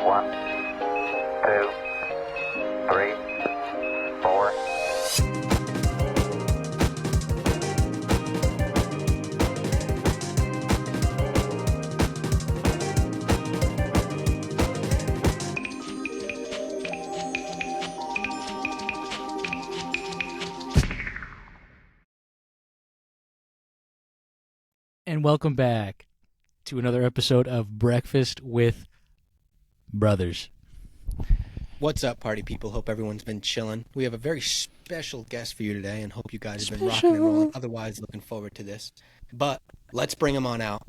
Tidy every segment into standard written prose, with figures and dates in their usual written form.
One, two, three, four. And welcome back to another episode of Breakfast with Brothers. What's up, party people? Hope everyone's been chilling. We have a very special guest for you today and hope you guys have been rocking and rolling. Otherwise, looking forward to this. But let's bring him on out.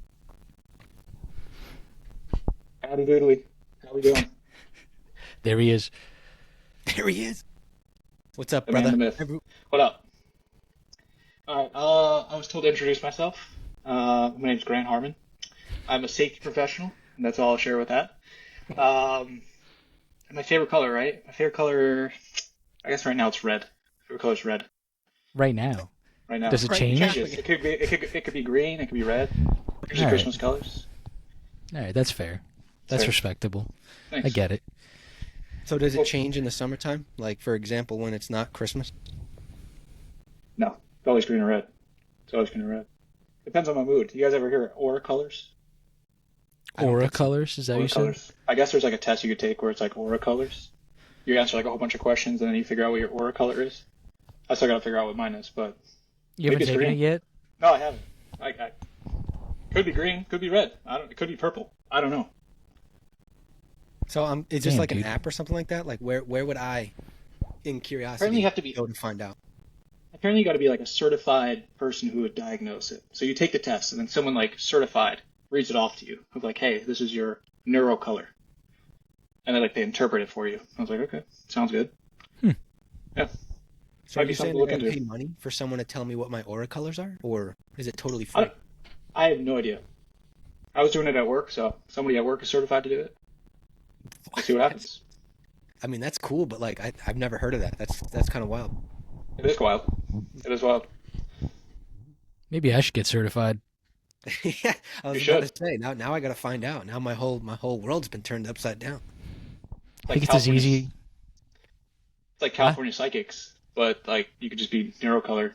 Howdy doodly. How we doing? There he is. There he is. What's up, The man, brother? the myth. What up? Alright, I was told to introduce myself. My name's Grant Harmon. I'm a safety professional, and that's all I'll share with that. My favorite color, right? My favorite color, I guess right now it's red. Favorite color is red. Right now. Right now. Does it Right, change? changes. It could be green, it could be red. Usually Alright. Christmas colors. All right, that's fair. That's Fair. respectable. Thanks. I get it. So does Well- it change in the summertime? Like, for example, when it's not Christmas? No, it's always green or red. It's always green or red. Depends on my mood. You guys ever hear aura colors? I don't Aura think so. colors, is that what Aura you said? colors. I guess there's like a test you could take where it's like aura colors. You answer like a whole bunch of questions and then you figure out what your aura color is. I still gotta figure out what mine is, but You haven't Maybe it's taken green. it yet? no, I haven't. I could be green, could be red. I don't. It could be purple. I don't know. So is this Damn, like an dude. app or something like that? Like, where would I, in curiosity, Apparently you have to be. go to find out? Apparently you got to be like a certified person who would diagnose it. So you take the test and then someone like certified reads it off to you. Of like, hey, this is your neuro color, and then like they interpret it for you. I was like, okay, sounds good. Yeah. So Might are be you saying something to I look gotta into. pay money for someone to tell me what my aura colors are? Or is it totally free? I have no idea. I was doing it at work, so somebody at work is certified to do it. Let's see what happens. I mean, that's cool, but like, I've never heard of that. That's kind of wild. It is wild. It is wild. Maybe I should get certified. Yeah, I was You about should. to say. Now I gotta find out. Now my whole world's been turned upside down. I think it's as California- easy. It's like California psychics, but like you could just be neurocolor.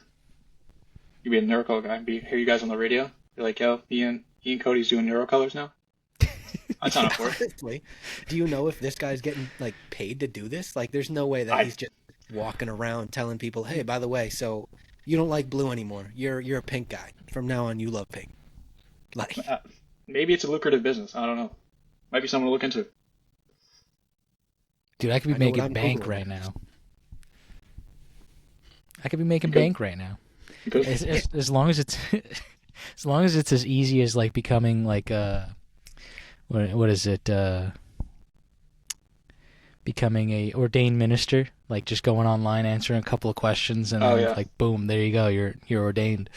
You be a neurocolor guy and hear you guys on the radio. You're like, yo, Ian Cody's doing neurocolors now. I'd sign up for it. Honestly, do you know if this guy's getting like paid to do this? Like, there's no way that I- he's just walking around telling people, "Hey, by the way, so you don't like blue anymore. You're a pink guy. From now on, you love pink." Like, Maybe it's a lucrative business. I don't know. Might be something to look into. Dude, I could be I know what making I'm bank Googling. right now. I could be making Okay. bank right now. Because As long as it's as long as it's as easy as like becoming like what is it becoming a ordained minister, like just going online answering a couple of questions and Oh, then yeah. like boom, there you go, you're ordained.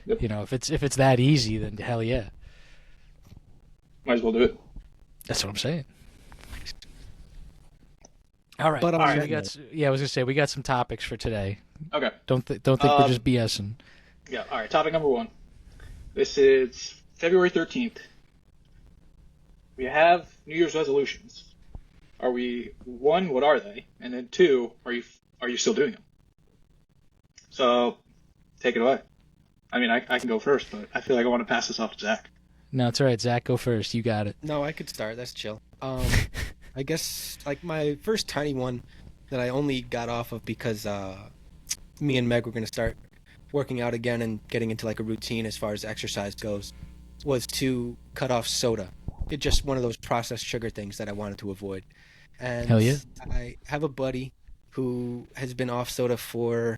Yep. You know, if it's that easy, then hell yeah. might as well do it. That's what I'm saying. All right. But on All So right. we got I was gonna say we got some topics for today. Okay. Don't think we're just BSing. Yeah. All right. Topic number 1. This is February 13th. We have New Year's resolutions. Are we, 1, what are they? And then 2, are you still doing them? So, take it away. I mean, I can go first, but I feel like I want to pass this off to Zach. No, it's all right. Zach, go first. You got it. no, I could start. That's chill. I guess like my first tiny one that I only got off of because me and Meg were gonna start working out again and getting into like a routine as far as exercise goes was to cut off soda. It's just one of those processed sugar things that I wanted to avoid. And Hell yeah. I have a buddy who has been off soda for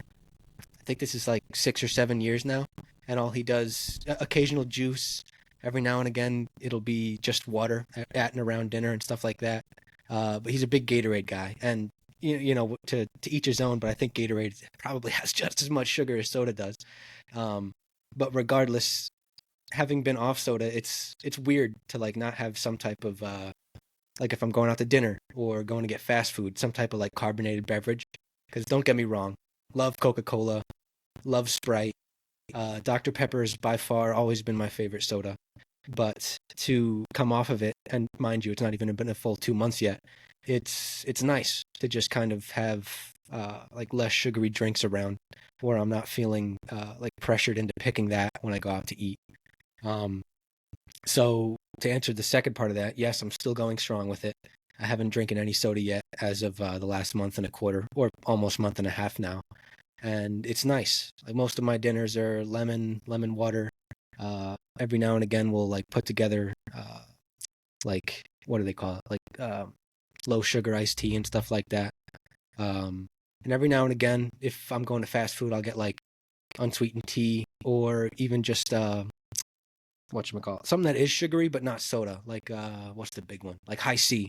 I think this is like 6 or 7 years now, and all he does occasional juice. Every now and again, it'll be just water at and around dinner and stuff like that. But he's a big Gatorade guy, and you know, to each his own. But I think Gatorade probably has just as much sugar as soda does. But regardless, having been off soda, it's weird to like not have some type of like if I'm going out to dinner or going to get fast food, some type of like carbonated beverage. Because don't get me wrong, love Coca-Cola, love Sprite. Dr. Pepper has by far always been my favorite soda. but to come off of it, and mind you, it's not even been a full 2 months yet. It's nice to just kind of have like less sugary drinks around, where I'm not feeling like pressured into picking that when I go out to eat. So to answer the second part of that, yes, I'm still going strong with it. I haven't drinking any soda yet as of the last month and a quarter, or almost month and a half now, and it's nice. Like most of my dinners are lemon water. Every now and again, we'll like put together like what do they call it? Like low sugar iced tea and stuff like that. And every now and again, if I'm going to fast food, I'll get like unsweetened tea, or even just whatchamacallit, something that is sugary but not soda. Like what's the big one? Like High C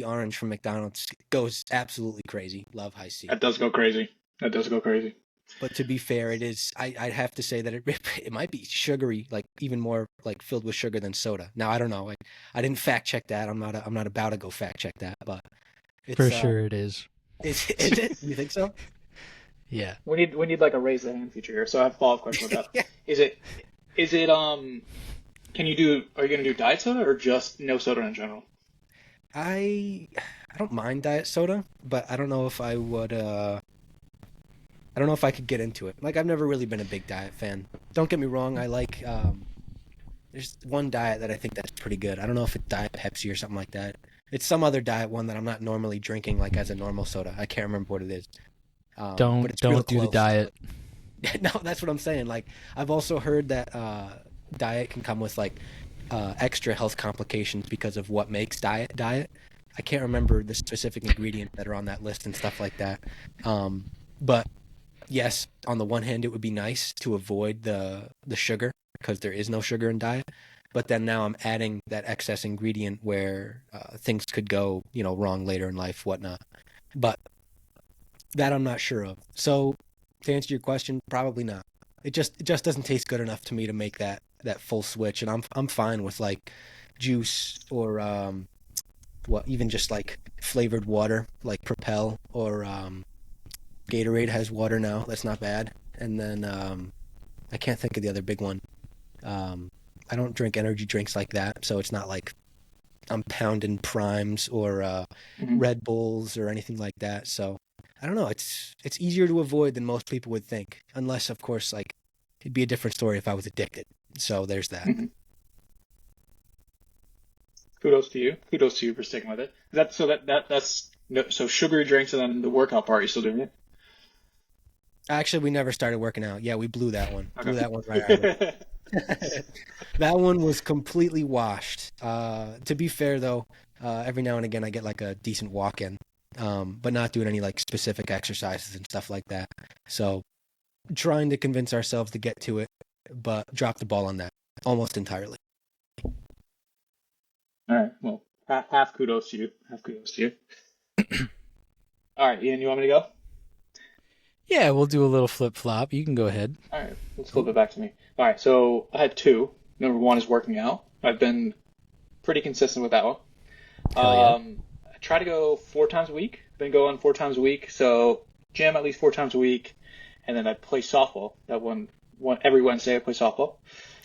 orange from McDonald's goes absolutely crazy. Love High C. That does go crazy. That does go crazy. But to be fair, it is. I'd have to say that it might be sugary, like even more like filled with sugar than soda. Now I don't know. I didn't fact check that. I'm not about to go fact check that. But it's, For sure it is. Is it? You think so? Yeah. We need like a raise the hand feature here. So I have a follow-up question about that. Yeah. Is it are you gonna do diet soda or just no soda in general? I don't mind diet soda, but I don't know if I would. I don't know if I could get into it. Like I've never really been a big diet fan. Don't get me wrong. I like. There's one diet that I think that's pretty good. I don't know if it's Diet Pepsi or something like that. It's some other diet one that I'm not normally drinking like as a normal soda. I can't remember what it is. But it's real Don't do the close. diet. No, that's what I'm saying. Like I've also heard that diet can come with like extra health complications because of what makes diet. I can't remember the specific ingredients that are on that list and stuff like that. But yes, on the one hand, it would be nice to avoid the sugar because there is no sugar in diet. But then now I'm adding that excess ingredient where things could go, wrong later in life, whatnot. But that I'm not sure of. So to answer your question, probably not. It just doesn't taste good enough to me to make that full switch. And I'm fine with like juice or even just like flavored water, like Propel or Gatorade has water now. That's not bad. And then I can't think of the other big one. I don't drink energy drinks like that, so it's not like I'm pounding Primes or Red Bulls or anything like that. So I don't know. It's easier to avoid than most people would think, unless, of course, like it'd be a different story if I was addicted. So there's that. Mm-hmm. Kudos to you for sticking with it. That's so sugary drinks and then the workout part. You still doing it? Actually, we never started working out. Yeah, we blew that one. Okay. Blew that one right out of it. That one was completely washed. To be fair, though, every now and again I get like a decent walk in, but not doing any like specific exercises and stuff like that. So trying to convince ourselves to get to it, but drop the ball on that almost entirely. All right. Well, half kudos to you. All right, Ian, you want me to go? Yeah, we'll do a little flip flop. You can go ahead. All right, let's flip it back to me. All right, so I had two. Number one is working out. I've been pretty consistent with that one. Hell yeah. I try to go 4 times a week. Been going 4 times a week, so gym at least 4 times a week, and then I play softball. That one every Wednesday I play softball.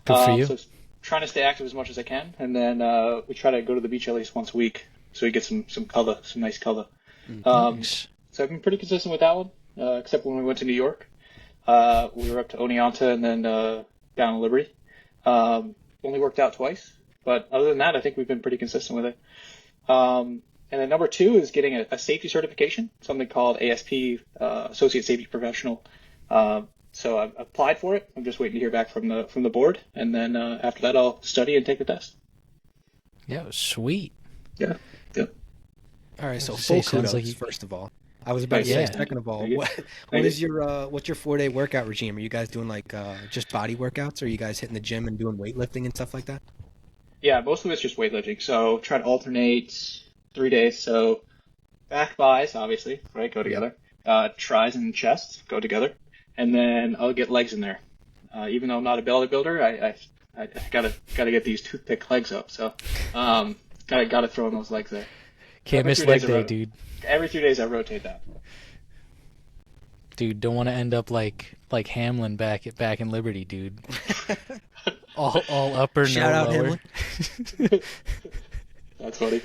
Good for you. So trying to stay active as much as I can, and then we try to go to the beach at least once a week, so we get some color, some nice color. Nice. So I've been pretty consistent with that one, except when we went to New York. We were up to Oneonta and then down in Liberty. Only worked out twice, but other than that, I think we've been pretty consistent with it. And then number 2 is getting a safety certification, something called ASP, Associate Safety Professional. So I've applied for it. I'm just waiting to hear back from the board, and then after that, I'll study and take the test. Yeah, sweet. Yeah. All right, so I was full gonna say, sounds kudos, like you- first of all. I was about to say, Yeah. second of all, Thank you. what is your what's your 4-day workout regime? Are you guys doing like just body workouts, or are you guys hitting the gym and doing weightlifting and stuff like that? Yeah, most of it's just weightlifting. So try to alternate 3 days. So back, bis, obviously, right, go together. Tris and chest go together, and then I'll get legs in there. Even though I'm not a bodybuilder, I gotta get these toothpick legs up. So gotta throw in those legs there. Can't Every miss 3 leg days day, around. dude. Every 3 days I rotate that. Dude, don't want to end up like Hamlin back in Liberty, dude. all upper, Shout no out lower. Hamlin. That's funny.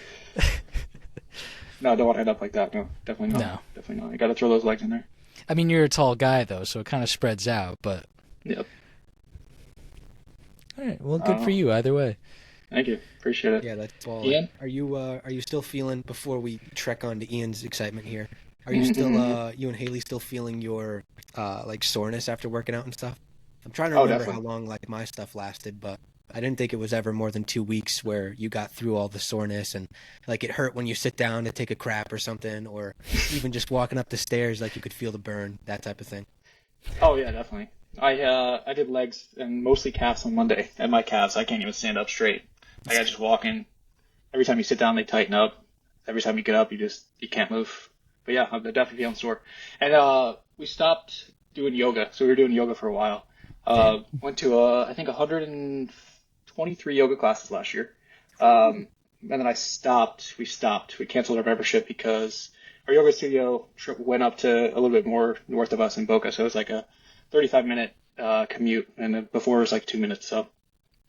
No, I don't want to end up like that. No, definitely not. No. Definitely not. You got to throw those legs in there. I mean, you're a tall guy though, so it kind of spreads out. But Yep. all right, well, good for you either way. Thank you. Appreciate it. Yeah, that's all. Ian? Are you still feeling, before we trek on to Ian's excitement here, are you still you and Haley still feeling your like soreness after working out and stuff? I'm trying to remember how definitely. long like my stuff lasted, but I didn't think it was ever more than 2 weeks where you got through all the soreness and like it hurt when you sit down to take a crap or something, or even just walking up the stairs, like you could feel the burn, that type of thing. Oh yeah, definitely. I did legs and mostly calves on Monday, and my calves I can't even stand up straight. Like I just walk in. Every time you sit down, they tighten up. Every time you get up, you can't move. But yeah, I'm definitely feeling sore. And we stopped doing yoga, so we were doing yoga for a while. Went to I think 123 yoga classes last year. And then I stopped. We canceled our membership because our yoga studio trip went up to a little bit more north of us in Boca, so it was like a 35-minute commute, and then before it was like 2 minutes. So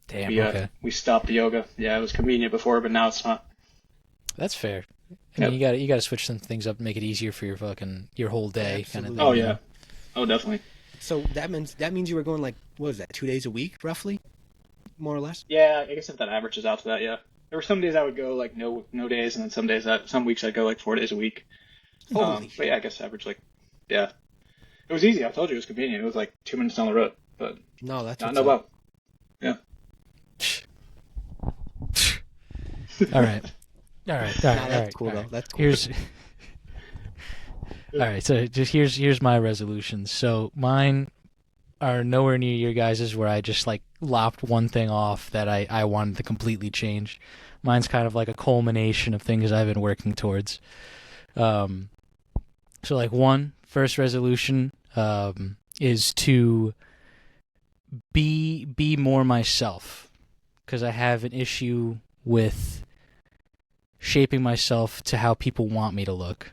Damn. we we stopped the yoga. Yeah, it was convenient before, but now it's not. That's fair. I mean, Yep. you got to switch some things up, and make it easier for your whole day, kind of Absolutely. thing. Oh you yeah. know? Oh definitely. So that means you were going like, what was that, 2 days a week roughly, more or less? Yeah, I guess if that averages out to that, yeah. There were some days I would go like no days, and then some weeks I'd go like 4 days a week. Holy. But yeah, I guess average like, yeah. It was easy. I told you it was convenient. It was like 2 minutes down the road, but No, that's not what's no up. well. All right. Nah, All that's right. cool all though. right. That's cool. Here's all right. So just here's my resolutions. So mine are nowhere near your guys's, where I just like lopped one thing off that I wanted to completely change. Mine's kind of like a culmination of things I've been working towards. So like first resolution is to be more myself, because I have an issue with shaping myself to how people want me to look,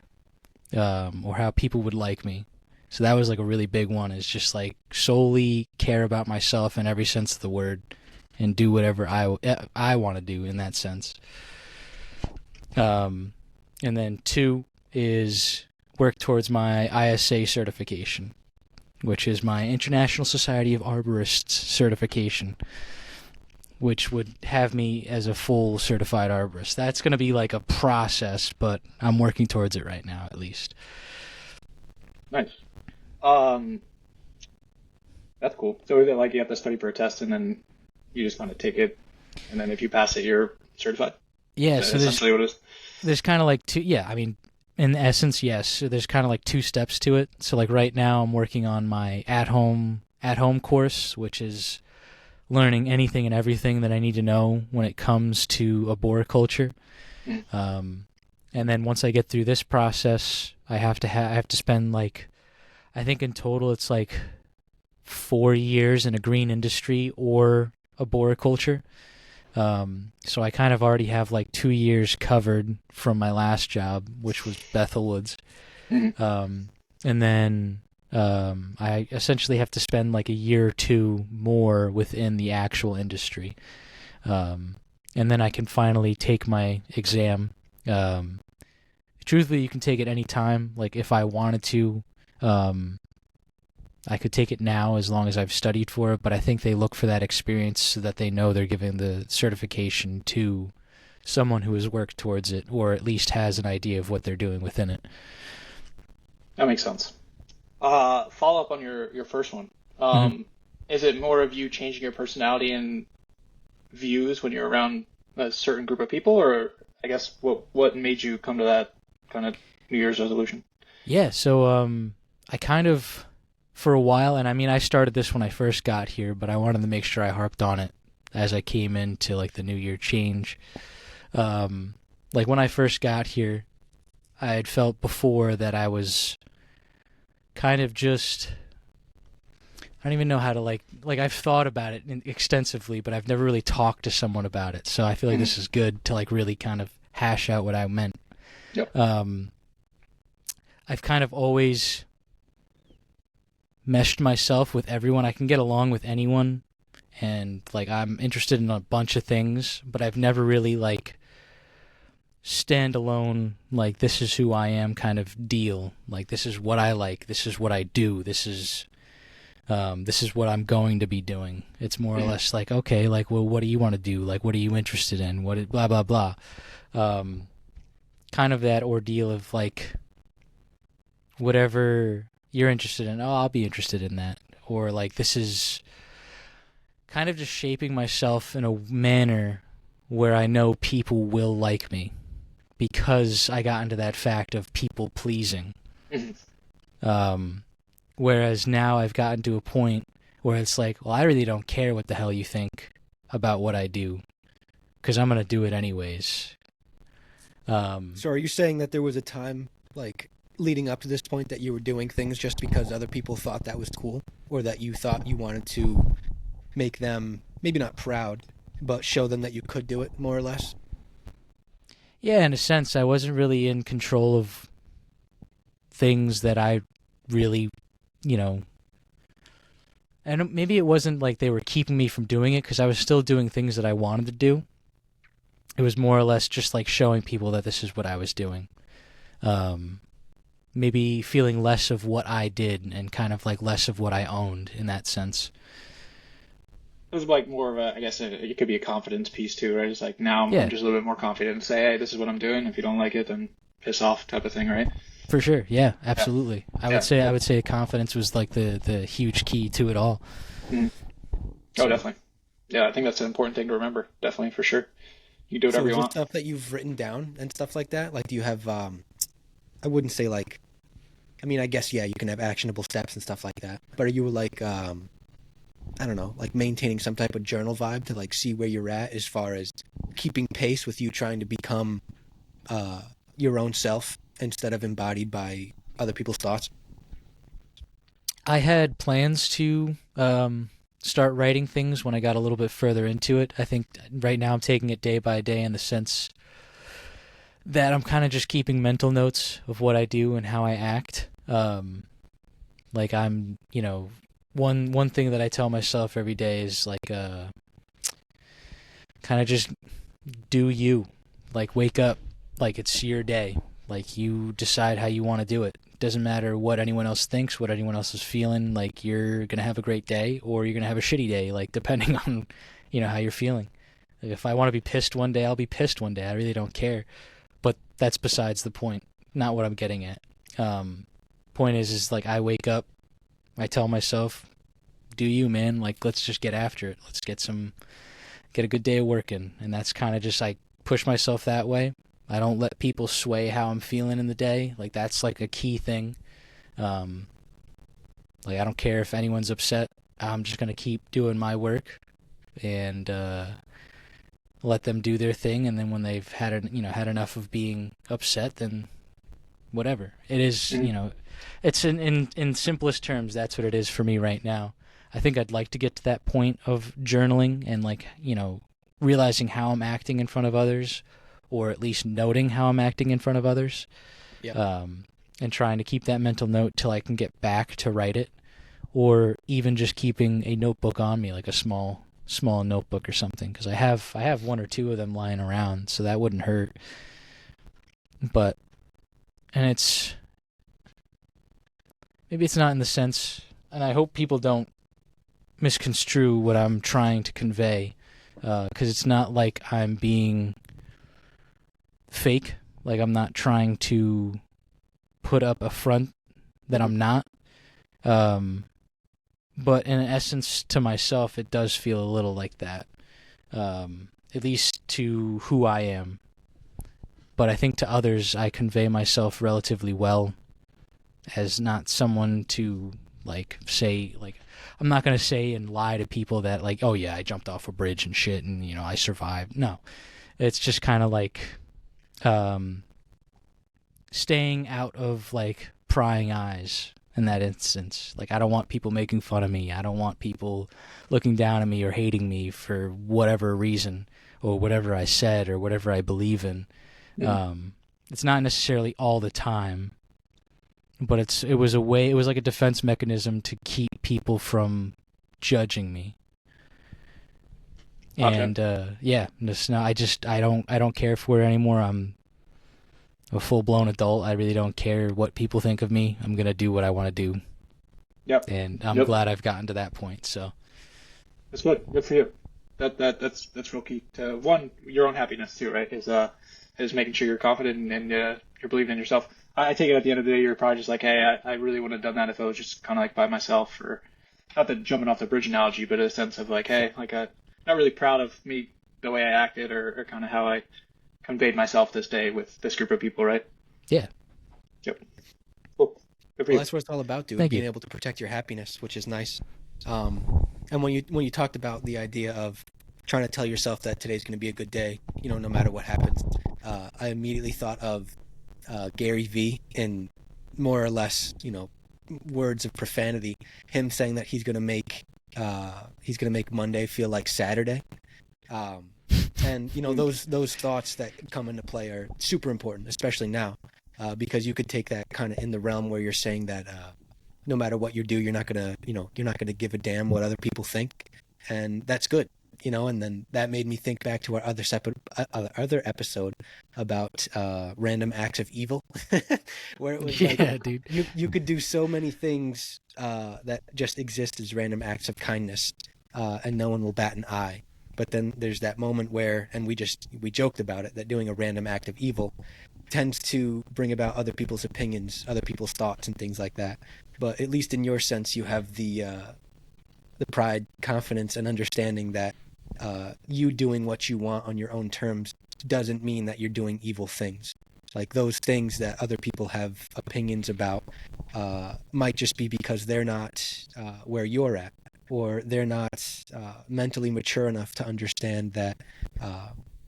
or how people would like me. So that was like a really big one, is just like solely care about myself in every sense of the word, and do whatever I want to do in that sense. And then 2 is work towards my ISA certification, which is my International Society of Arborists certification, which would have me as a full certified arborist. That's going to be like a process, but I'm working towards it right now, at least. Nice. That's cool. So is it like you have to study for a test and then you just kind of take it, and then if you pass it, you're certified? Yeah, Is so that essentially what it is? there's kind of like 2, yeah, I mean, in essence, yes. So there's kind of like 2 steps to it. So like right now I'm working on my at-home course, which is learning anything and everything that I need to know when it comes to arboriculture. And then once I get through this process, I have to spend like, I think in total it's like 4 years in a green industry or arboriculture. So I kind of already have like 2 years covered from my last job, which was Bethel Woods. And then I essentially have to spend like a year or 2 more within the actual industry. And then I can finally take my exam. Truthfully, you can take it any time. Like if I wanted to, I could take it now as long as I've studied for it, but I think they look for that experience so that they know they're giving the certification to someone who has worked towards it, or at least has an idea of what they're doing within it. That makes sense. Follow up on your first one. Is it more of you changing your personality and views when you're around a certain group of people, or I guess what made you come to that kind of New Year's resolution? Yeah, so I kind of, for a while, and I mean I started this when I first got here, but I wanted to make sure I harped on it as I came into like the New Year change. Like when I first got here, I had felt before that I was kind of just, I don't even know how to like I've thought about it extensively, but I've never really talked to someone about it. So I feel like this is good to like really kind of hash out what I meant. Yep. I've kind of always meshed myself with everyone. I can get along with anyone, and like I'm interested in a bunch of things, but I've never really like stand alone, like this is who I am kind of deal. Like this is what I like, this is what I do, this is what I'm going to be doing. It's more or less like, okay, like, well, what do you want to do? Like, what are you interested in? What blah blah blah. Kind of that ordeal of like, whatever you're interested in, oh, I'll be interested in that. Or like, this is kind of just shaping myself in a manner where I know people will like me, because I got into that fact of people pleasing. Whereas now I've gotten to a point where it's like, well, I really don't care what the hell you think about what I do, because I'm going to do it anyways. So are you saying that there was a time, like, leading up to this point that you were doing things just because other people thought that was cool? Or that you thought you wanted to make them, maybe not proud, but show them that you could do it, more or less? Yeah, in a sense, I wasn't really in control of things that I really, and maybe it wasn't like they were keeping me from doing it, because I was still doing things that I wanted to do. It was more or less just like showing people that this is what I was doing. Maybe feeling less of what I did and kind of like less of what I owned in that sense. It was like more of a, I guess it could be a confidence piece too, right? It's like now I'm just a little bit more confident and say, hey, this is what I'm doing. If you don't like it, then piss off type of thing, right? For sure, yeah, absolutely. I would say confidence was like the huge key to it all. Mm-hmm. Oh, definitely. Yeah, I think that's an important thing to remember. Definitely, for sure. You do whatever you want. Stuff that you've written down and stuff like that? Like, do you have, I wouldn't say like, I mean, I guess, yeah, you can have actionable steps and stuff like that. But are you like, I don't know, like maintaining some type of journal vibe to like see where you're at as far as keeping pace with you trying to become your own self instead of embodied by other people's thoughts? I had plans to start writing things when I got a little bit further into it. I think right now I'm taking it day by day in the sense that I'm kind of just keeping mental notes of what I do and how I act. Like I'm, one thing that I tell myself every day is like kind of just do you. Like wake up like it's your day. Like you decide how you want to do it. Doesn't matter what anyone else thinks, what anyone else is feeling. Like you're gonna have a great day or you're gonna have a shitty day, like depending on how you're feeling. Like if I want to be pissed one day, I'll be pissed one day. I really don't care. But that's besides the point. Not what I'm getting at. Point is like I wake up, I tell myself, do you, man, like let's just get after it. Let's get a good day of working. And that's kind of just I push myself that way. I don't let people sway how I'm feeling in the day. Like that's like a key thing. Like I don't care if anyone's upset. I'm just gonna keep doing my work and let them do their thing. And then when they've had enough of being upset, then whatever it is. It's in simplest terms. That's what it is for me right now. I think I'd like to get to that point of journaling and like realizing how I'm acting in front of others. Or at least noting how I'm acting in front of others, and trying to keep that mental note till I can get back to write it, or even just keeping a notebook on me, like a small notebook or something, because I have one or two of them lying around, so that wouldn't hurt. But, and maybe it's not in the sense, and I hope people don't misconstrue what I'm trying to convey, because it's not like I'm being fake, like I'm not trying to put up a front that I'm not, but in essence to myself it does feel a little like that, at least to who I am. But I think to others I convey myself relatively well as not someone to like say, like I'm not going to say and lie to people that like, oh yeah, I jumped off a bridge and shit and I survived. No, it's just kind of like staying out of like prying eyes in that instance. Like I don't want people making fun of me. I don't want people looking down at me or hating me for whatever reason or whatever I said or whatever I believe in. It's not necessarily all the time, but it was a way. It was like a defense mechanism to keep people from judging me. Okay. And yeah, just now I don't care for it anymore. I'm a full-blown adult. I really don't care what people think of me. I'm gonna do what I want to do. Yep. And I'm Yep. glad I've gotten to that point. So That's good. Good for you. That's real key to one, your own happiness too, right? Is making sure you're confident and you're believing in yourself. I take it at the end of the day, you're probably just like, hey, I really wouldn't have done that if I was just kind of like by myself, or not the jumping off the bridge analogy, but a sense of like, hey, like not really proud of me the way I acted or kind of how I conveyed myself this day with this group of people, right? yeah, Yep. Cool. Good for Well, you. that's what it's all about, dude. Thank being you. able to protect your happiness, which is nice. And when you talked about the idea of trying to tell yourself that today's going to be a good day, no matter what happens, I immediately thought of Gary Vee in more or less, words of profanity. Him saying that he's going to make Monday feel like Saturday. And those thoughts that come into play are super important, especially now, because you could take that kind of in the realm where you're saying that no matter what you do, you're not gonna give a damn what other people think, and that's good, And then that made me think back to our other episode about random acts of evil, where it was yeah, dude. you could do so many things that just exist as random acts of kindness, and no one will bat an eye. But then there's that moment where, and we joked about it, that doing a random act of evil tends to bring about other people's opinions, other people's thoughts, and things like that. But at least in your sense, you have the pride, confidence, and understanding that you doing what you want on your own terms doesn't mean that you're doing evil things. Like those things that other people have opinions about might just be because they're not where you're at, or they're not mentally mature enough to understand that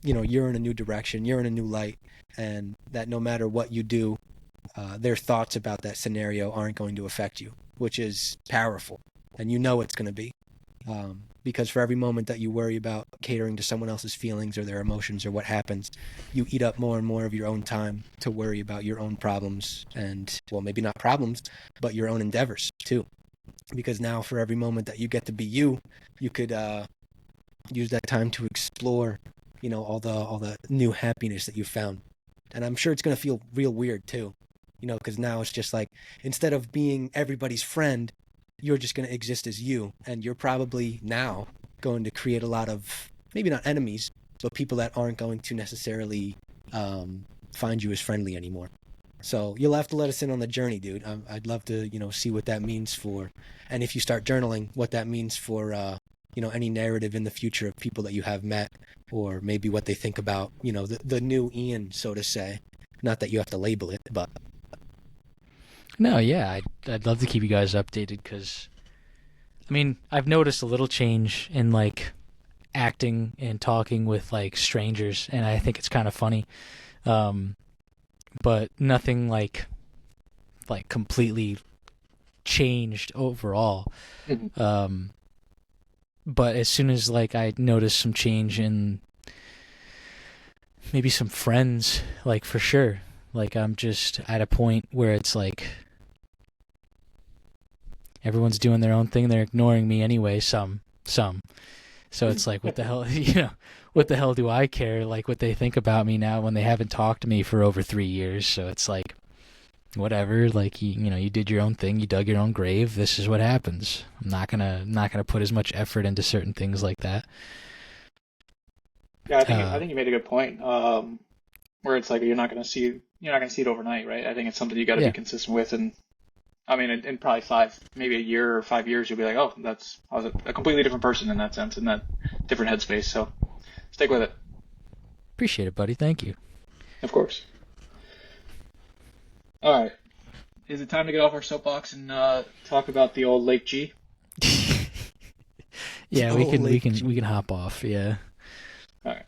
you're in a new direction, you're in a new light, and that no matter what you do, their thoughts about that scenario aren't going to affect you, which is powerful. And it's going to be. Because for every moment that you worry about catering to someone else's feelings or their emotions or what happens, you eat up more and more of your own time to worry about your own problems and, well, maybe not problems, but your own endeavors too. Because now for every moment that you get to be you could use that time to explore, all the new happiness that you found. And I'm sure it's going to feel real weird too, because now it's just like, instead of being everybody's friend, you're just going to exist as you, and you're probably now going to create a lot of, maybe not enemies, but people that aren't going to necessarily find you as friendly anymore. So you'll have to let us in on the journey, dude. I'd love to, see what that means for, and if you start journaling, what that means for, any narrative in the future of people that you have met, or maybe what they think about, the new Ian, so to say. Not that you have to label it, but. No, yeah, I'd love to keep you guys updated because, I mean, I've noticed a little change in like acting and talking with like strangers, and I think it's kind of funny, but nothing like completely changed overall. Mhm. But as soon as like I noticed some change in maybe some friends, like for sure, like I'm just at a point where it's like everyone's doing their own thing. They're ignoring me anyway, some. So it's like, what the hell, what the hell do I care, like, what they think about me now when they haven't talked to me for over 3 years? So it's like, whatever, like, you did your own thing, you dug your own grave, this is what happens. I'm not gonna put as much effort into certain things like that. Yeah, I think you made a good point. Where it's like you're not gonna see it overnight, right? I think it's something you got to Yeah. be consistent with, and I mean, in probably maybe a year or 5 years, you'll be like, oh, I was a completely different person in that sense, in that different headspace. So stick with it, Appreciate it, buddy. Thank you. of course. All right, is it time to get off our soapbox and talk about the old Lake G? Yeah, Oh, we Lake can hop off. Yeah. All right.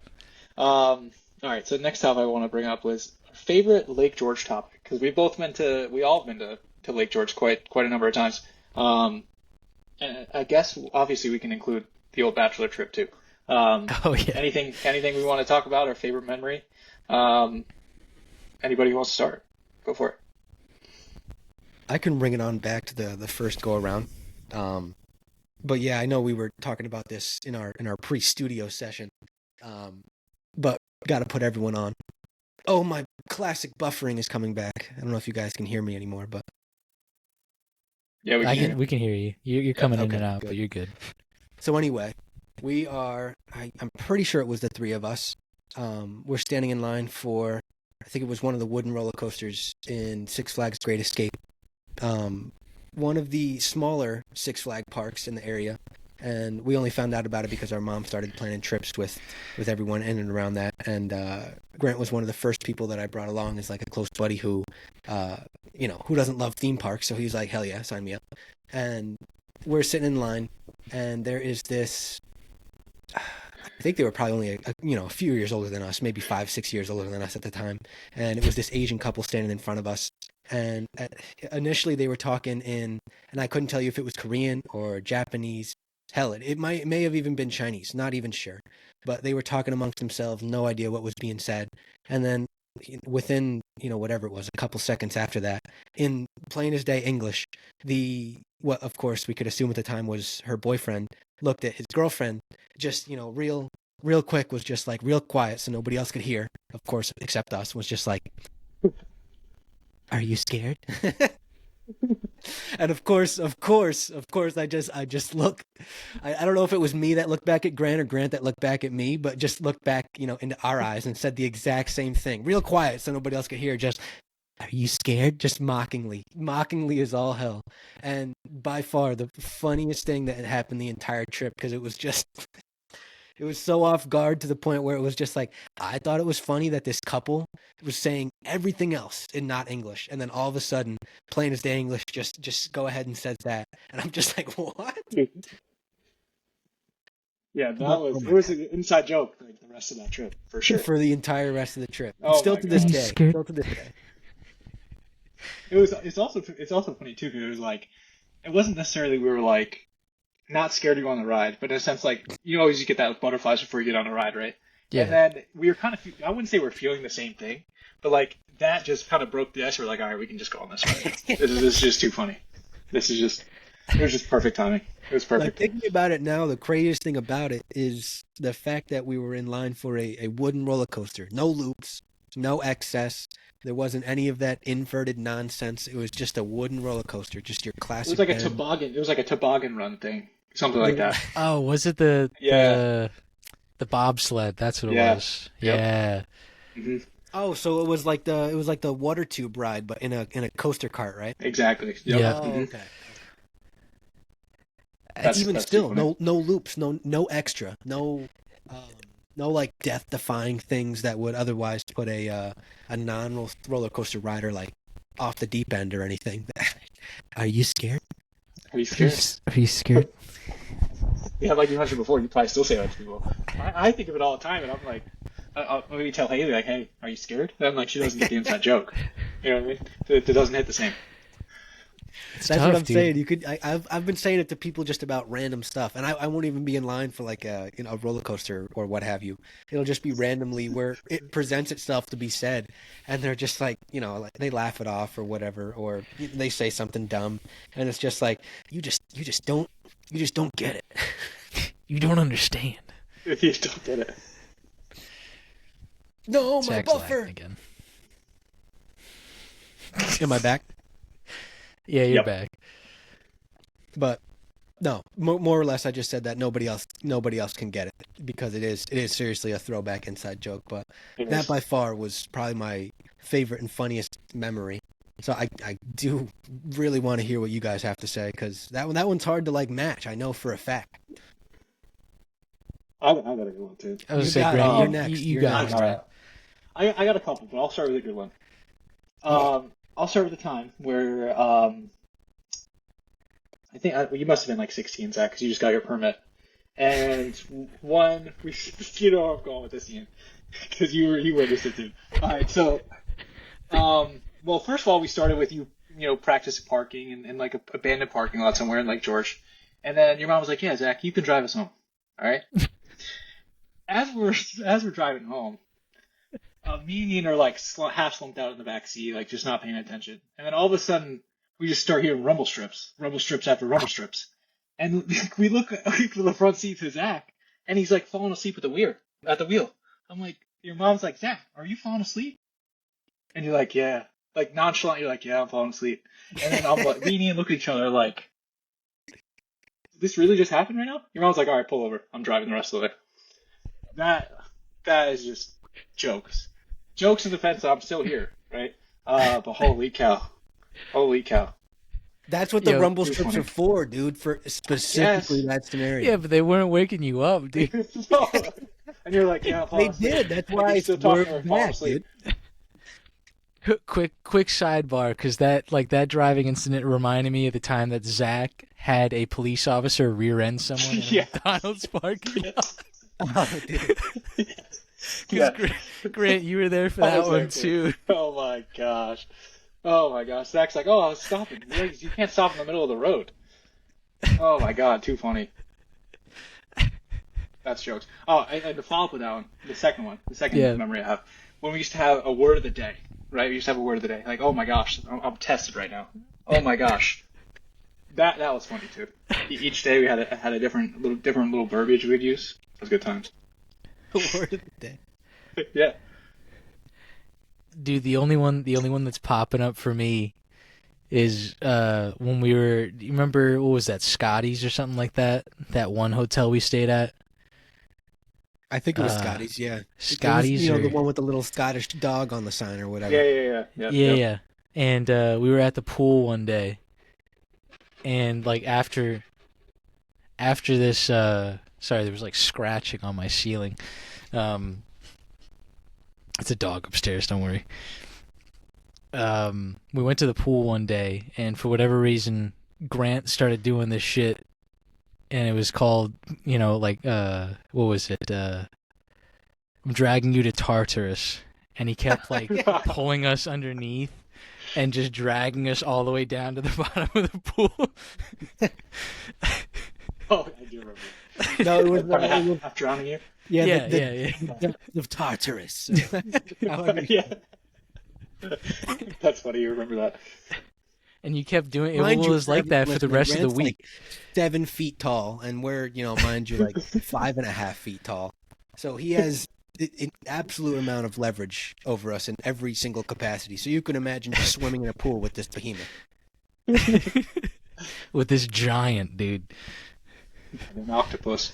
All right. So next topic I want to bring up was our favorite Lake George topic, because we all been to Lake George quite a number of times. And I guess obviously we can include the old bachelor trip too. Oh yeah. Anything we want to talk about, our favorite memory? Anybody who wants to start? Go for it. I can bring it on back to the first go around. But yeah, I know we were talking about this in our pre-studio session. But got to put everyone on. Oh, my classic buffering is coming back. I don't know if you guys can hear me anymore, but Yeah, we can. We can hear you. You're coming in okay, and out, good. but you're good. so anyway, we are. I'm pretty sure it was the three of us. We're standing in line for. I think it was one of the wooden roller coasters in Six Flags Great Escape. One of the smaller Six Flag parks in the area, and we only found out about it because our mom started planning trips with everyone in and around that. And Grant was one of the first people that I brought along as like a close buddy who, who doesn't love theme parks. So he was like, "Hell yeah, sign me up." And we're sitting in line, and there is this. I think they were probably only a few years older than us, maybe 5-6 years older than us at the time. And it was this Asian couple standing in front of us. And initially they were talking and I couldn't tell you if it was Korean or Japanese. Hell, it may have even been Chinese, not even sure. But they were talking amongst themselves, no idea what was being said. And then within, whatever it was, a couple seconds after that, in plain as day English, what of course we could assume at the time was her boyfriend, looked at his girlfriend, just, real quick, was just like real quiet so nobody else could hear, of course, except us, was just like, "Are you scared?" And of course, I just look. I don't know if it was me that looked back at Grant or Grant that looked back at me, but just looked back, into our eyes and said the exact same thing, real quiet so nobody else could hear. Just, "Are you scared?" Just mockingly as all hell. And by far the funniest thing that had happened the entire trip, because it was just. It was so off guard to the point where it was just like, I thought it was funny that this couple was saying everything else in not English. And then all of a sudden, plain as day English, just go ahead and says that. And I'm just like, what? Yeah, it was an inside joke like the rest of that trip, for sure. For the entire rest of the trip. Oh Still my to this God. day. Still to this day. It's also funny too, because it was like, it wasn't necessarily we were like not scared to go on the ride, but in a sense, like, you always get that butterflies before you get on a ride, right? Yeah. And then we were kind of, I wouldn't say we're feeling the same thing, but like that just kind of broke the ice. We're like, all right, we can just go on this ride. This is just too funny. It was just perfect timing. It was perfect. Like, thinking about it now, the craziest thing about it is the fact that we were in line for a wooden roller coaster. No loops, no excess. There wasn't any of that inverted nonsense. It was just a wooden roller coaster, just your It classic. was like a bend. toboggan. It was like a toboggan run thing, something like that. Oh, was it the bobsled? That's what it Yeah. was. Yep. Yeah. hmm Oh, so it was like the water tube ride, but in a coaster cart, right? Exactly. Yep. Yeah. Oh, Mhm. okay. That's- Even that's still, too funny. no loops, no extra, no like death-defying things that would otherwise put a non-roller coaster rider like off the deep end or anything. Are you scared? Are you scared? Are you scared? Yeah, like you mentioned before, you probably still say that to people. I think of it all the time, and I'm like, I'll maybe tell Haley, like, hey, are you scared? And I'm like, she doesn't get the inside joke. You know what I mean? It doesn't hit the same. It's That's tough, what I'm dude. saying. I've been saying it to people just about random stuff, and I won't even be in line for like a roller coaster or what have you. It'll just be randomly where it presents itself to be said, and they're just like like they laugh it off or whatever, or they say something dumb, and it's just like you just don't get it. You don't understand. You don't get it. No, my Jack's buffer. laughing again. Am I back? Yeah, you're Yep. back. But no, more or less, I just said that nobody else can get it because it is seriously a throwback inside joke. But It that is. by far was probably my favorite and funniest memory. So I do really want to hear what you guys have to say because that one's hard to like match. I know for a fact. I got a good one too. I was You gonna say, got it. Grant, You're next. you You're got next. it. All right. I got a couple, but I'll start with a good one. I'll start with the time where I think you must have been like 16, Zach, because you just got your permit. And one, you know where I'm going with this, Ian, because you witnessed it too. All right, so, well, first of all, we started with you practice parking in like a abandoned parking lot somewhere in Lake George, and then your mom was like, "Yeah, Zach, you can drive us home." All right. As we're driving home, me and Ian are like half slumped out in the back seat, like just not paying attention, and then all of a sudden, we just start hearing rumble strips after rumble strips. And we look to the front seat to Zach, and he's like falling asleep at the wheel. I'm like, your mom's like, Zach, are you falling asleep? And you're like, yeah. Like nonchalant, you're like, yeah, I'm falling asleep. And then I'm like, we look at each other like, did this really just happen right now? Your mom's like, all right, pull over. I'm driving the rest of the way. That is just jokes. Jokes in defense, I'm still here, right? But holy cow. That's what the Yo, rumble you're strips funny. are for, dude. For specifically that scenario. Yeah, but they weren't waking you up, dude. And you're like, yeah, I'm They falling asleep. did. That's And why you're I still talking swerved or falling back, asleep. dude. Quick sidebar, because that driving incident reminded me of the time that Zach had a police officer rear-end someone in a Yeah. McDonald's parking lot. Oh, dude. Yeah. Grant, you were there for I that was one there, too. too. Oh my gosh. Zach's like, oh, I was stopping. You can't stop in the middle of the road. Oh my god, too funny. That's jokes. Oh, and to follow up with that one, the second Yeah. memory I have, when we used to have a word of the day, right? We used to have a word of the day. Like, oh my gosh, I'm tested right now. Oh my gosh. That was funny too. Each day we had a different little verbiage we'd use. It was good times. Word of the day. Yeah. Dude, the only one that's popping up for me is when we were. You remember what was that, Scotty's or something like that? That one hotel we stayed at. I think it was Scotty's, yeah. Scotty's, it was, or the one with the little Scottish dog on the sign or whatever. Yeah. And we were at the pool one day, and like after this, sorry, there was like scratching on my ceiling. It's a dog upstairs, don't worry. We went to the pool one day, and for whatever reason, Grant started doing this shit, and it was called, what was it? I'm dragging you to Tartarus, and he kept like pulling us underneath and just dragging us all the way down to the bottom of the pool. Oh, I do remember. No, it was Half drowning you. Yeah. the depths of Tartarus. Yeah. That's funny. You remember that. And you kept doing it. Mind you, was like that for the rest of the Grant's week. like 7 feet tall, and we're, mind you, like 5.5 feet tall. So he has an absolute amount of leverage over us in every single capacity. So you can imagine just swimming in a pool with this behemoth. With this giant dude. An octopus.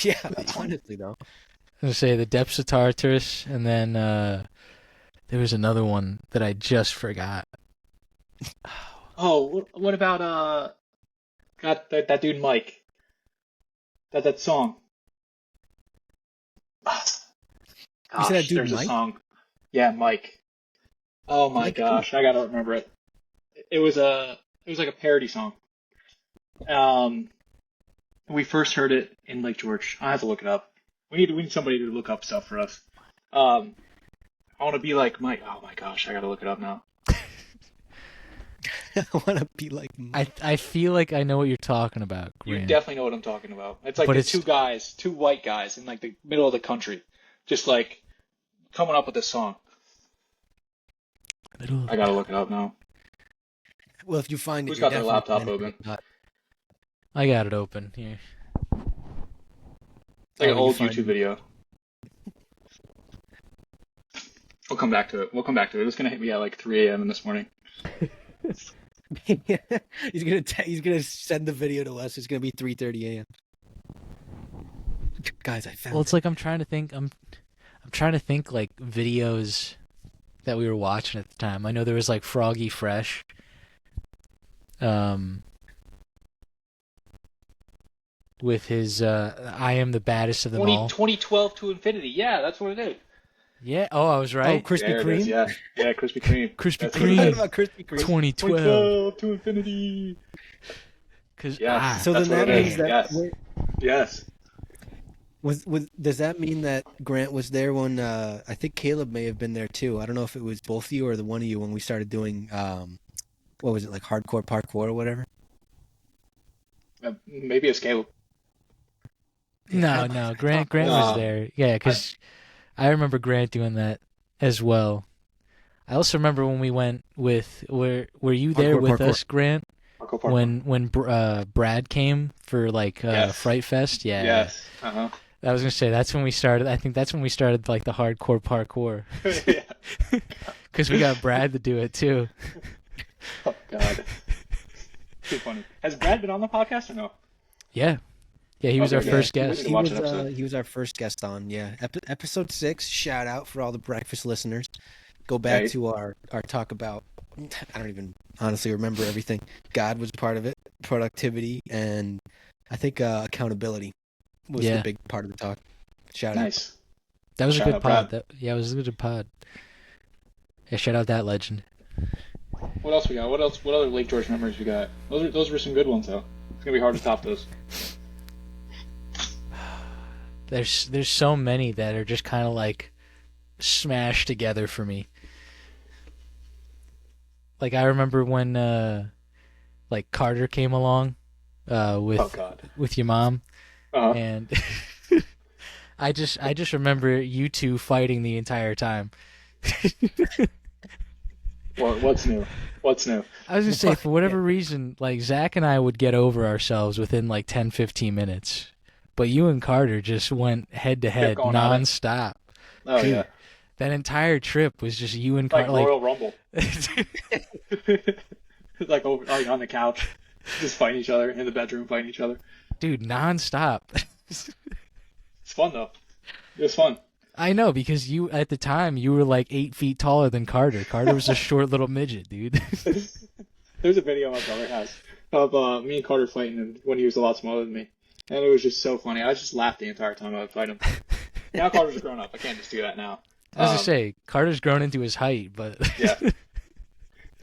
Yeah, honestly though. I was gonna say the depths of Tartarus, and then there was another one that I just forgot. Oh, what about that dude Mike? That song. Gosh, You said that dude there's Mike? a song. Yeah, Mike. Oh my Mike gosh, I gotta remember it. It was like a parody song. We first heard it in Lake George. I have to look it up. We need somebody to look up stuff for us. I want to be like Mike. Oh my gosh, I gotta look it up now. I want to be like Mike. I feel like I know what you're talking about, You Grant. definitely know what I'm talking about. It's like But the it's- two white guys in like the middle of the country, just like coming up with this song. I gotta look it up now. Well, if you find it, Who's you're got their definitely laptop gonna open? be hot. I got it open here. It's like Oh, an you old find YouTube it. video. We'll come back to it. It's gonna hit me at like 3 a.m. this morning. he's gonna send the video to us. It's gonna be 3:30 a.m. Guys, I found. Well, it's like I'm trying to think. I'm trying to think like videos that we were watching at the time. I know there was like Froggy Fresh. With his I am the baddest of them all. 2012 to infinity. Yeah, that's what it is. Yeah. Oh, I was Oh, right. Krispy There it is, Kreme. yeah, Krispy Kreme. Krispy That's what it Kreme. What is. about Krispy Kreme? 2012. to infinity. Because Yeah. So That's then what that it means is, that yes. Yes. does that mean that Grant was there when I think Caleb may have been there too. I don't know if it was both of you or the one of you when we started doing what was it, like hardcore parkour or whatever? Maybe a scale. no, Grant was No. there. Yeah, because I remember Grant doing that as well. I also remember when we went with. Were you there Parkour, with parkour. us, Grant? Parkour, parkour. When Brad came for like Yes. Fright Fest? Yeah. Yes. Uh I was gonna say that's when we started. I think that's when we started like the hardcore parkour huh. Yeah. because we got Brad to do it too. Oh God. Too funny. Has Brad been on the podcast or no? Yeah, yeah, he was Okay, our yeah. first We guest. can watch an episode. He was our first guest on, yeah. Episode 6, shout out for all the breakfast listeners. Go back Right. to our talk about, I don't even honestly remember everything. God was part of it, productivity, and I think accountability was Yeah. the big part of the talk. Shout out. Nice. That was a Shout good out, pod. Brad. Yeah, it was a good pod. Yeah, shout out that legend. What else we got? What else? What other Lake George memories we got? Those were some good ones though. It's gonna be hard to top those. There's so many that are just kind of like smashed together for me. Like I remember when like Carter came along with Oh God. with your mom, Uh-huh. and I just remember you two fighting the entire time. What's new? What's new? I was gonna say, for whatever reason, like Zach and I would get over ourselves within like 10, 15 minutes. But you and Carter just went head to head going at it. nonstop. Oh Dude, yeah. That entire trip was just you and Like Carter. Royal Rumble. Like over like on the couch, just fighting each other in the bedroom, fighting each other. Dude, nonstop. It's fun though. It was fun. I know, because you at the time you were like 8 feet taller than Carter. Carter was a short little midget, dude. There's a video my brother has of me and Carter fighting when he was a lot smaller than me, and it was just so funny. I just laughed the entire time I would fight him. Now Carter's grown up. I can't just do that now. I was gonna say, Carter's grown into his height, but Yeah.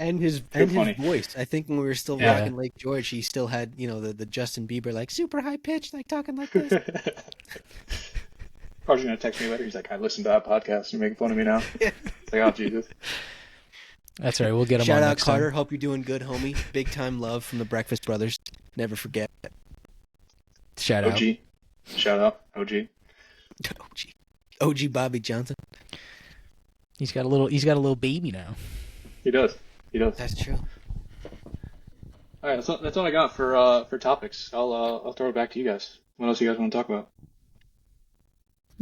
And his funny. voice. I think when we were still Yeah. rocking Lake George, he still had, the Justin Bieber, like, super high pitched, like, talking like this. Carter's gonna text me later. He's like, "I listened to that podcast. You're making fun of me now." It's like, oh Jesus. that's all right. We'll get him Shout on out next Carter. time. Hope you're doing good, homie. Big time love from the Breakfast Brothers. Never forget. Shout out. OG. Shout out. OG. OG Bobby Johnson. He's got a little baby now. He does. He does. That's true. All right. That's all I got for topics. I'll throw it back to you guys. What else you guys want to talk about?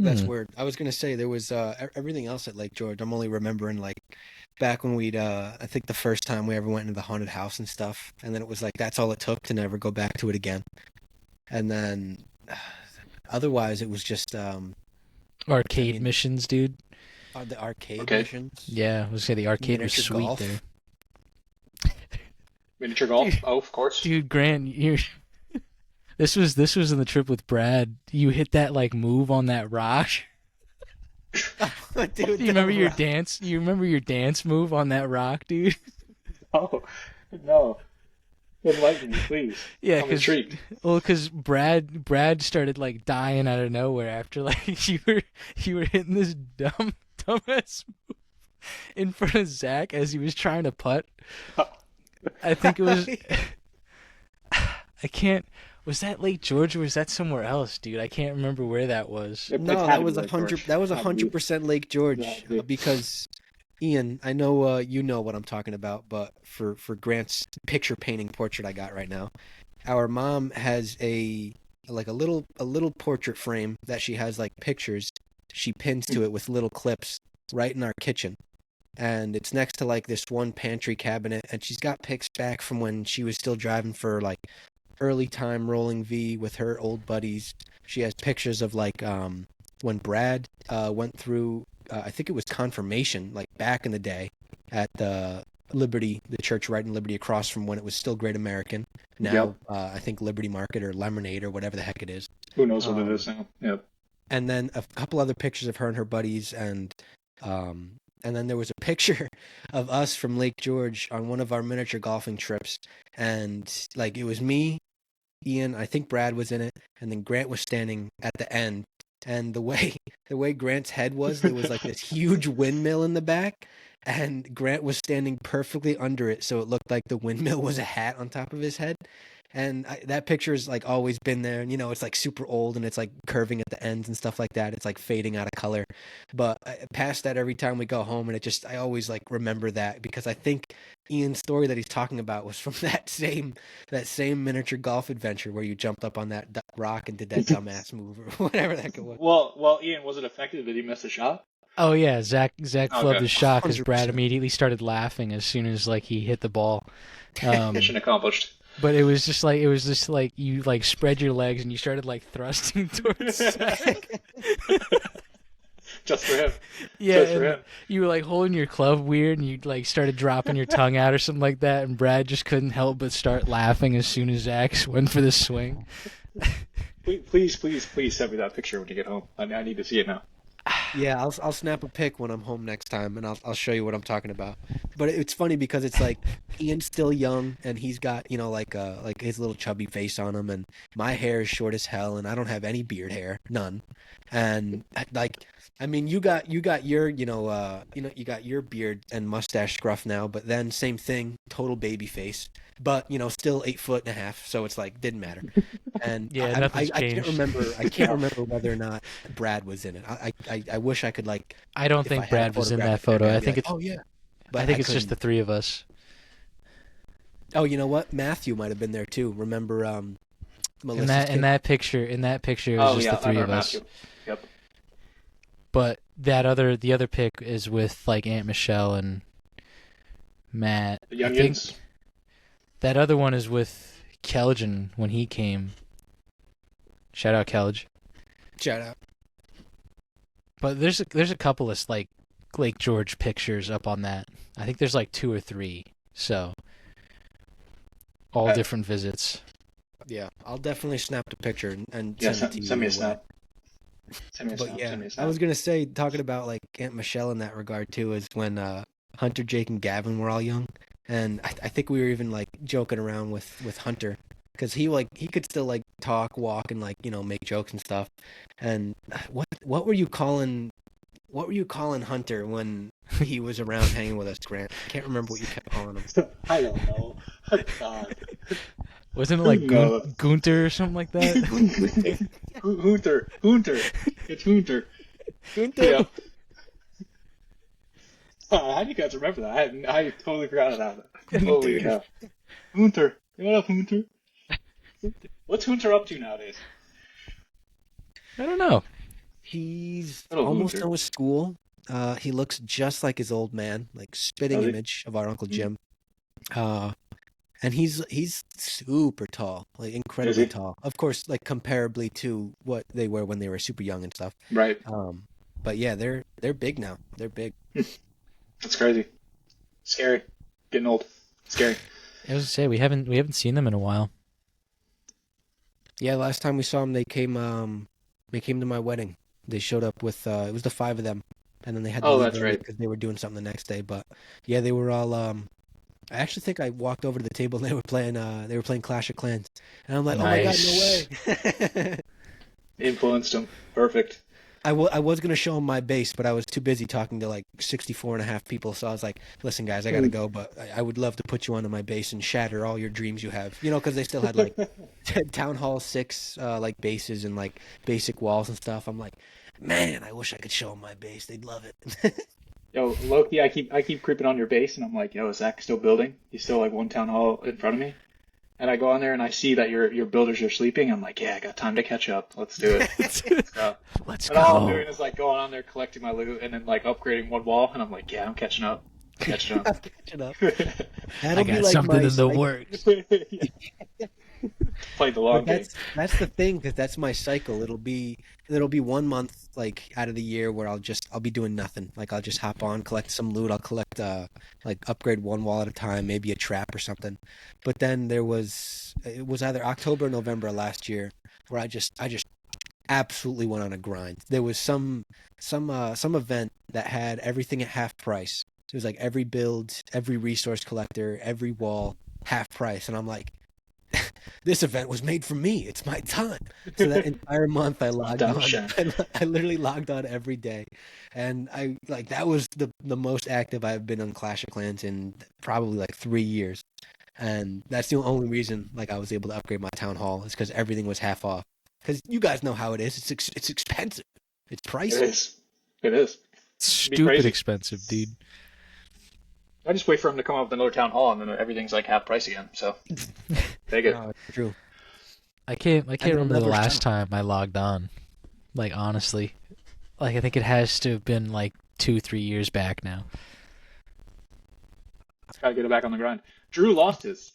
That's weird. I was gonna say there was everything else at Lake George. I'm only remembering like back when we'd I think the first time we ever went into the haunted house and stuff, and then it was like that's all it took to never go back to it again. And then otherwise it was just Arcade I mean- missions, dude. the arcade Okay. missions. Yeah, I was gonna say the arcade was Miniature sweet golf. there. Miniature golf. Oh, of course. Dude, Grant, you. This was in the trip with Brad. You hit that like move on that rock. Dude, Do you remember your dance? You remember your dance move on that rock, dude? Oh no. Enlighten me, please. Yeah, I'm intrigued. because Brad started like dying out of nowhere after like you were hitting this dumbass move in front of Zach as he was trying to putt. I think it was. I can't. Was that Lake George or was that somewhere else, dude? I can't remember where that was. It No, had that to was be Lake 100. George. That was Had to be. 100% Lake George Yeah, dude. because Ian, I know you know what I'm talking about, but for Grant's picture painting portrait I got right now, our mom has a little portrait frame that she has like pictures. She pins to it with little clips right in our kitchen, and it's next to like this one pantry cabinet, and she's got pics back from when she was still driving for like early time rolling V with her old buddies. She has pictures of like when Brad went through I think it was confirmation like back in the day at the Liberty, the church right in Liberty across from when it was still Great American. Now Yep. I think Liberty Market or Lemonade or whatever the heck it is. Who knows what it is now? Yep. And then a couple other pictures of her and her buddies, and then there was a picture of us from Lake George on one of our miniature golfing trips, and like it was me, Ian, I think Brad was in it, and then Grant was standing at the end. And the way Grant's head was, there was like this huge windmill in the back, and Grant was standing perfectly under it, so it looked like the windmill was a hat on top of his head. And that picture has like always been there. And it's like super old and it's like curving at the ends and stuff like that. It's like fading out of color. But past that, every time we go home, and I always like remember that because I think Ian's story that he's talking about was from that same miniature golf adventure where you jumped up on that rock and did that dumbass move or whatever that was. Well, Ian, was it effective? Did he miss a shot? Oh yeah, Zach flubbed his shot because 100%. Brad immediately started laughing as soon as like he hit the ball. Mission accomplished. But it was just like you like spread your legs and you started like thrusting towards Zach. Just for him. Yeah, Just for and him. you were like holding your club weird and you like started dropping your tongue out or something like that, and Brad just couldn't help but start laughing as soon as Zach went for the swing. Please send me that picture when you get home. I need to see it now. Yeah, I'll snap a pic when I'm home next time, and I'll show you what I'm talking about. But it's funny because it's like Ian's still young, and he's got like his little chubby face on him, and my hair is short as hell, and I don't have any beard hair, none. And like, I mean, you got your you got your beard and mustache scruff now, but then same thing, total baby face, but still 8'1.5", so it's like didn't matter. And Yeah, nothing's I can't changed. remember. I can't remember whether or not Brad was in it. I wish I could like. I don't if I think had a Brad was in that photographic photo. memory, I I'd be think like, it's oh yeah. But I think it's just the couldn't. three of us. Oh, you know what? Matthew might have been there too. Remember, Melissa's In that picture, it was just the three I of remember us. Matthew. Yep. But the other pic is with like Aunt Michelle and Matt. The I think Youngins. that other one is with Keljan when he came. Shout out Kelj. Shout out. But there's a couple of like Lake George pictures up on that. I think there's like 2 or 3. So all different visits. Yeah, I'll definitely snap the picture and Yeah, send it to you. send me a either way. snap. Send me a But snap. yeah, Send me a I snap. was gonna say, talking about like Aunt Michelle in that regard too, is when Hunter, Jake, and Gavin were all young, and I think we were even like joking around with Hunter because he could still like talk, walk, and like make jokes and stuff. And what were you calling Hunter when he was around hanging with us, Grant? I can't remember what you kept calling him. I don't know. Oh, God. Wasn't it like No. Gunter or something like that? Hunter. It's Hunter. Gunther. Yeah. How do you guys remember that? I totally forgot about that. Holy cow. Hunter. What up, Hunter? What's Hunter up to nowadays? I don't know. He's Little almost loser. done with school. He looks just like his old man, like spitting Does he? image of our Uncle Jim. And he's super tall, like incredibly he? tall. Of course, like comparably to what they were when they were super young and stuff. Right. But yeah, they're big now. They're big. That's crazy. Scary. Getting old. Scary. I was to say we haven't seen them in a while. Yeah, last time we saw them, they came to my wedding. They showed up with it was the 5 of them, and then they had to Oh, leave that's early right. because they were doing something the next day. But yeah, they were all. I actually think I walked over to the table and they were playing Clash of Clans, and I'm like, Nice. oh my god, no way. Influenced him. Perfect. I was gonna show them my bass, but I was too busy talking to like 64 and a half people. So I was like, listen guys, I gotta go, but I would love to put you onto my bass and shatter all your dreams you have. Because they still had like Town Hall 6 like basses and like basic walls and stuff. I'm like, man, I wish I could show them my bass. They'd love it. Yo, Loki, I keep creeping on your base, and I'm like, yo, is Zach still building? He's still like one town hall in front of me. And I go on there and I see that your builders are sleeping. I'm like, yeah, I got time to catch up. Let's do it. Let's go. Let's And all I'm go. doing is like going on there, collecting my loot, and then like upgrading one wall. And I'm like, yeah, I'm catching up. Catching up. Catching up. I That'll be got like something my in the cycle. works. Played the But long game. that's the thing, because that's my cycle. It'll be 1 month like out of the year where I'll be doing nothing. Like I'll just hop on, collect some loot. I'll collect like upgrade one wall at a time, maybe a trap or something. But then it was either October or November last year where I just absolutely went on a grind. There was some event that had everything at half price. It was like every build, every resource collector, every wall half price, and I'm like, this event was made for me. It's my time. So that entire month I logged time on. to shine. I literally logged on every day. And that was the most active I've been on Clash of Clans in probably like 3 years. and that's the only reason like I was able to upgrade my town hall is because everything was half off. Because you guys know how it is. It's expensive. It's It pricey. is. It is. Stupid crazy. expensive, dude. I just wait for him to come up with another town hall, and then everything's like half price again. So take it. No, it's true. I can't then remember the another last time I logged on. Like honestly, like I think it has to have been like 2-3 years back now. Gotta get it back on the grind. Drew lost his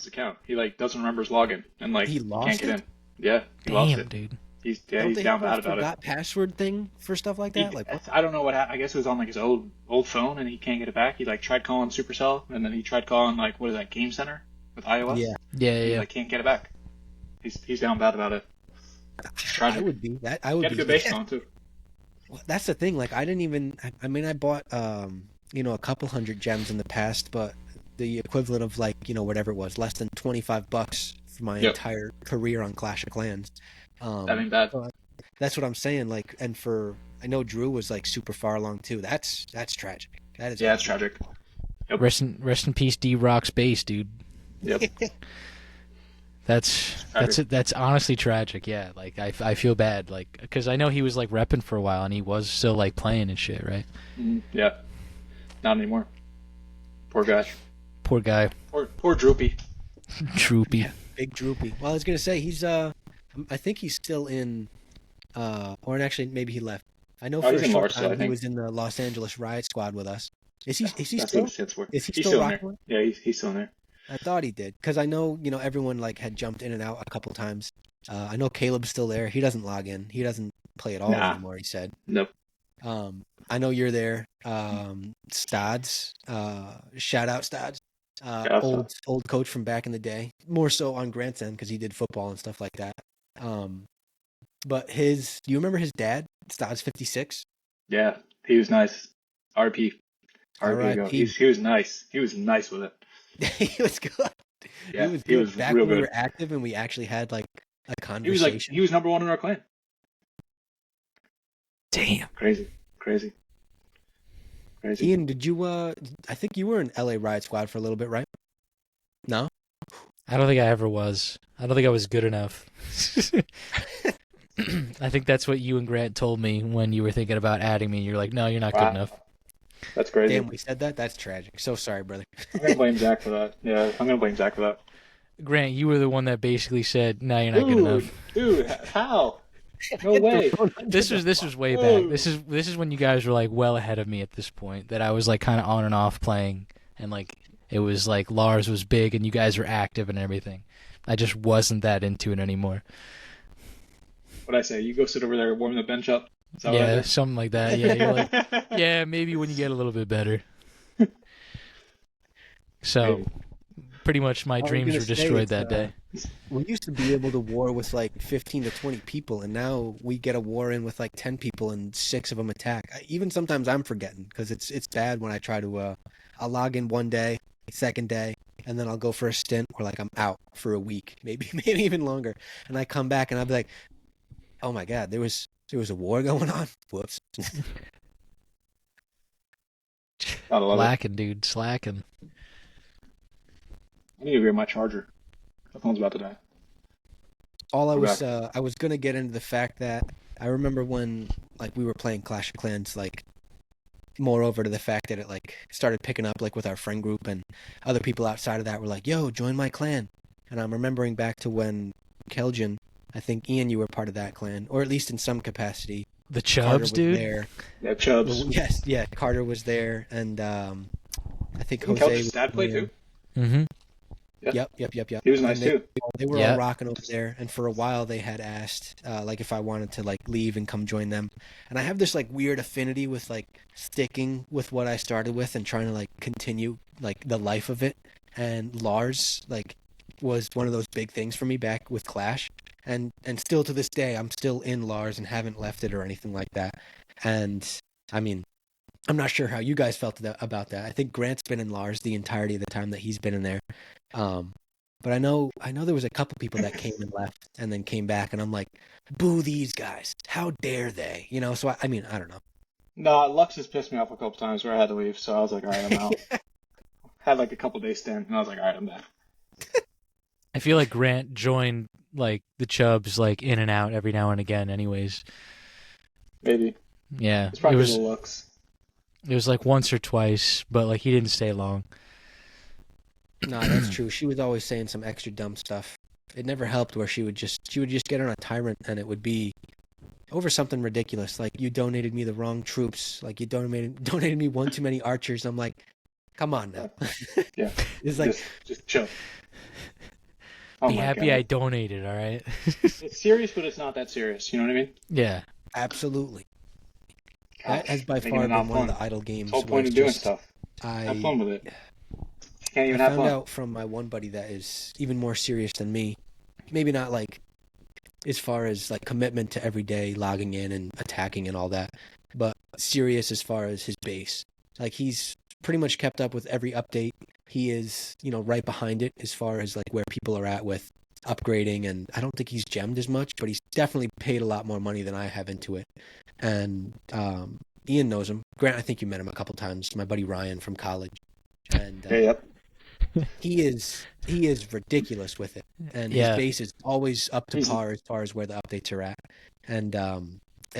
account. He like doesn't remember his login, and like He lost can't get it? in. Yeah, he lost Damn, it. dude. He's Don't he's they down have a bad about it. forgot password thing for stuff like that? Like, what? I don't know what happened. I guess it was on like his old phone, and he can't get it back. He like tried calling Supercell, and then he tried calling like what is that Game Center with iOS. Yeah, Yeah, He yeah. like can't get it back. He's down bad about it. I would be that. I He would had a be. good base Yeah. phone too. Well, that's the thing. Like, I didn't even. I mean, I bought a couple hundred gems in the past, but the equivalent of like whatever it was, less than $25 for my Yep. entire career on Clash of Clans. That ain't bad. That's what I'm saying. Like, and I know Drew was like super far along too. That's tragic. That is. Yeah, it's tragic. Yep. Rest in peace, D-Rock's base, dude. Yep. That's honestly tragic. Yeah, like I feel bad, like because I know he was like repping for a while and he was still like playing and shit, right? Yeah. Not anymore. Poor guy. Poor guy, Poor Droopy. Droopy. Big Droopy. Well, I was gonna say he's I think he's still in or actually maybe he left. I know Oh, for he's a in short Mars still, I time he think. was in the Los Angeles Riot Squad with us. Is he That's still? what it stands for. Is he He's still in there. rocking? Yeah, he's still in there. I thought he did because I know everyone like had jumped in and out a couple times. I know Caleb's still there. He doesn't log in. He doesn't play at all Nah. anymore. He said. Nope. I know you're there. Stads. Shout out Stads. out Old coach from back in the day. More so on Grant's end because he did football and stuff like that. But do you remember his dad, Stads 56? Yeah, he was nice. RP. RP. RIP. He was nice. He was nice with it. He was good. Yeah, he was he good. was Back real when we good. were active and we actually had like a He conversation. was number one in our clan. Damn. Crazy. Ian, did you I think you were in LA Riot Squad for a little bit, right? No? I don't think I ever was. I don't think I was good enough. I think that's what you and Grant told me when you were thinking about adding me. You're like, no, you're not Wow. good enough. That's crazy. Damn, we said that? That's tragic. So sorry, brother. I'm gonna blame Zach for that. Yeah, I'm gonna blame Zach for that. Grant, you were the one that basically said, no, you're not good enough. Dude, how? No way. This was way back. This is when you guys were like well ahead of me at this point. That I was like kind of on and off playing, and like it was like Lars was big and you guys were active and everything. I just wasn't that into it anymore. What'd I say? You go sit over there, warm the bench up. Is that what I Yeah, did? something like that. Yeah, you're like, yeah, maybe when you get a little bit better. So, Maybe. pretty much my was dreams gonna were say, destroyed it's, that day. We used to be able to war with like 15 to 20 people, and now we get a war in with like 10 people and 6 of them attack. Even sometimes I'm forgetting because it's bad when I try to I'll log in one day, second day, and then I'll go for a stint where like I'm out for a week, maybe even longer, and I come back and I'll be like, oh my god, there was a war going on. Whoops. Gotta love it. Slacking, dude, slacking. I need to get my charger. My phone's about to die. All I We're was back. I was gonna get into the fact that I remember when like we were playing Clash of Clans, like moreover to the fact that it like started picking up like with our friend group and other people outside of that were like, yo, join my clan. And I'm remembering back to when Keljan, I think Ian, you were part of that clan, or at least in some capacity. The Carter Chubs, was dude. there. Yeah, Chubbs. Yes, yeah, Carter was there, and I think Didn't Jose. Kelch's dad play too? Mm-hmm. Yep. He was nice And too. they were Yeah. all rocking over there, and for a while they had asked like if I wanted to like leave and come join them. And I have this like weird affinity with like sticking with what I started with and trying to like continue like the life of it. And Lars like was one of those big things for me back with Clash, and still to this day I'm still in Lars and haven't left it or anything like that. And I mean, I'm not sure how you guys felt about that. I think Grant's been in Lars the entirety of the time that he's been in there. But I know there was a couple people that came and left and then came back, and I'm like, boo these guys. How dare they? So I mean, I don't know. Nah, Lux has pissed me off a couple times where I had to leave, so I was like, alright, I'm out. Had like a couple days stint, and I was like, alright, I'm back. I feel like Grant joined like the Chubs like in and out every now and again. Anyways, Maybe. yeah, It's probably the looks. it was like once or twice, but like he didn't stay long. No, that's true. She was always saying some extra dumb stuff. It never helped where she would just get on a tyrant, and it would be over something ridiculous, like you donated me the wrong troops, like you donated me one too many archers. I'm like, come on now. Yeah. It's like just chill. Oh Be my happy God. I donated. All right. It's serious, but it's not that serious. You know what I mean? Yeah. absolutely. Gosh, That has by making far it been not one of fun. the idle games. The whole where point of it's doing just- stuff. Have fun with it. You can't I even have found fun. out from my one buddy that is even more serious than me. Maybe not like as far as like commitment to every day logging in and attacking and all that, but serious as far as his base. Like he's pretty much kept up with every update. He is, right behind it as far as like where people are at with upgrading, and I don't think he's gemmed as much, but he's definitely paid a lot more money than I have into it. And Ian knows him. Grant, I think you met him a couple times. My buddy Ryan from college. And Yeah, yep. he is ridiculous with it, and Yeah. his base is always up to He's- par as far as where the updates are at. And I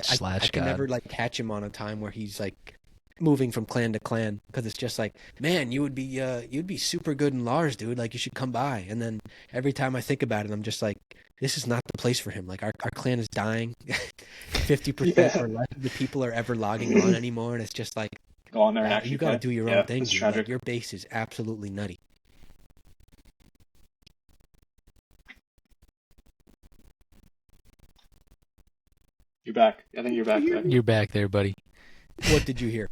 Slash can God. never like catch him on a time where he's like moving from clan to clan, because it's just like, man, you'd be super good in Lars, dude. Like you should come by. And then every time I think about it, I'm just like, this is not the place for him. Like our clan is dying. 50% Yeah. or less of the people are ever logging on anymore, and it's just like, Go on there and actually you got to play. do your Yeah, own thing. it's Dude. tragic. Like, your base is absolutely nutty. You're back. I think you're back. Zach. You're back there, buddy. What did you hear?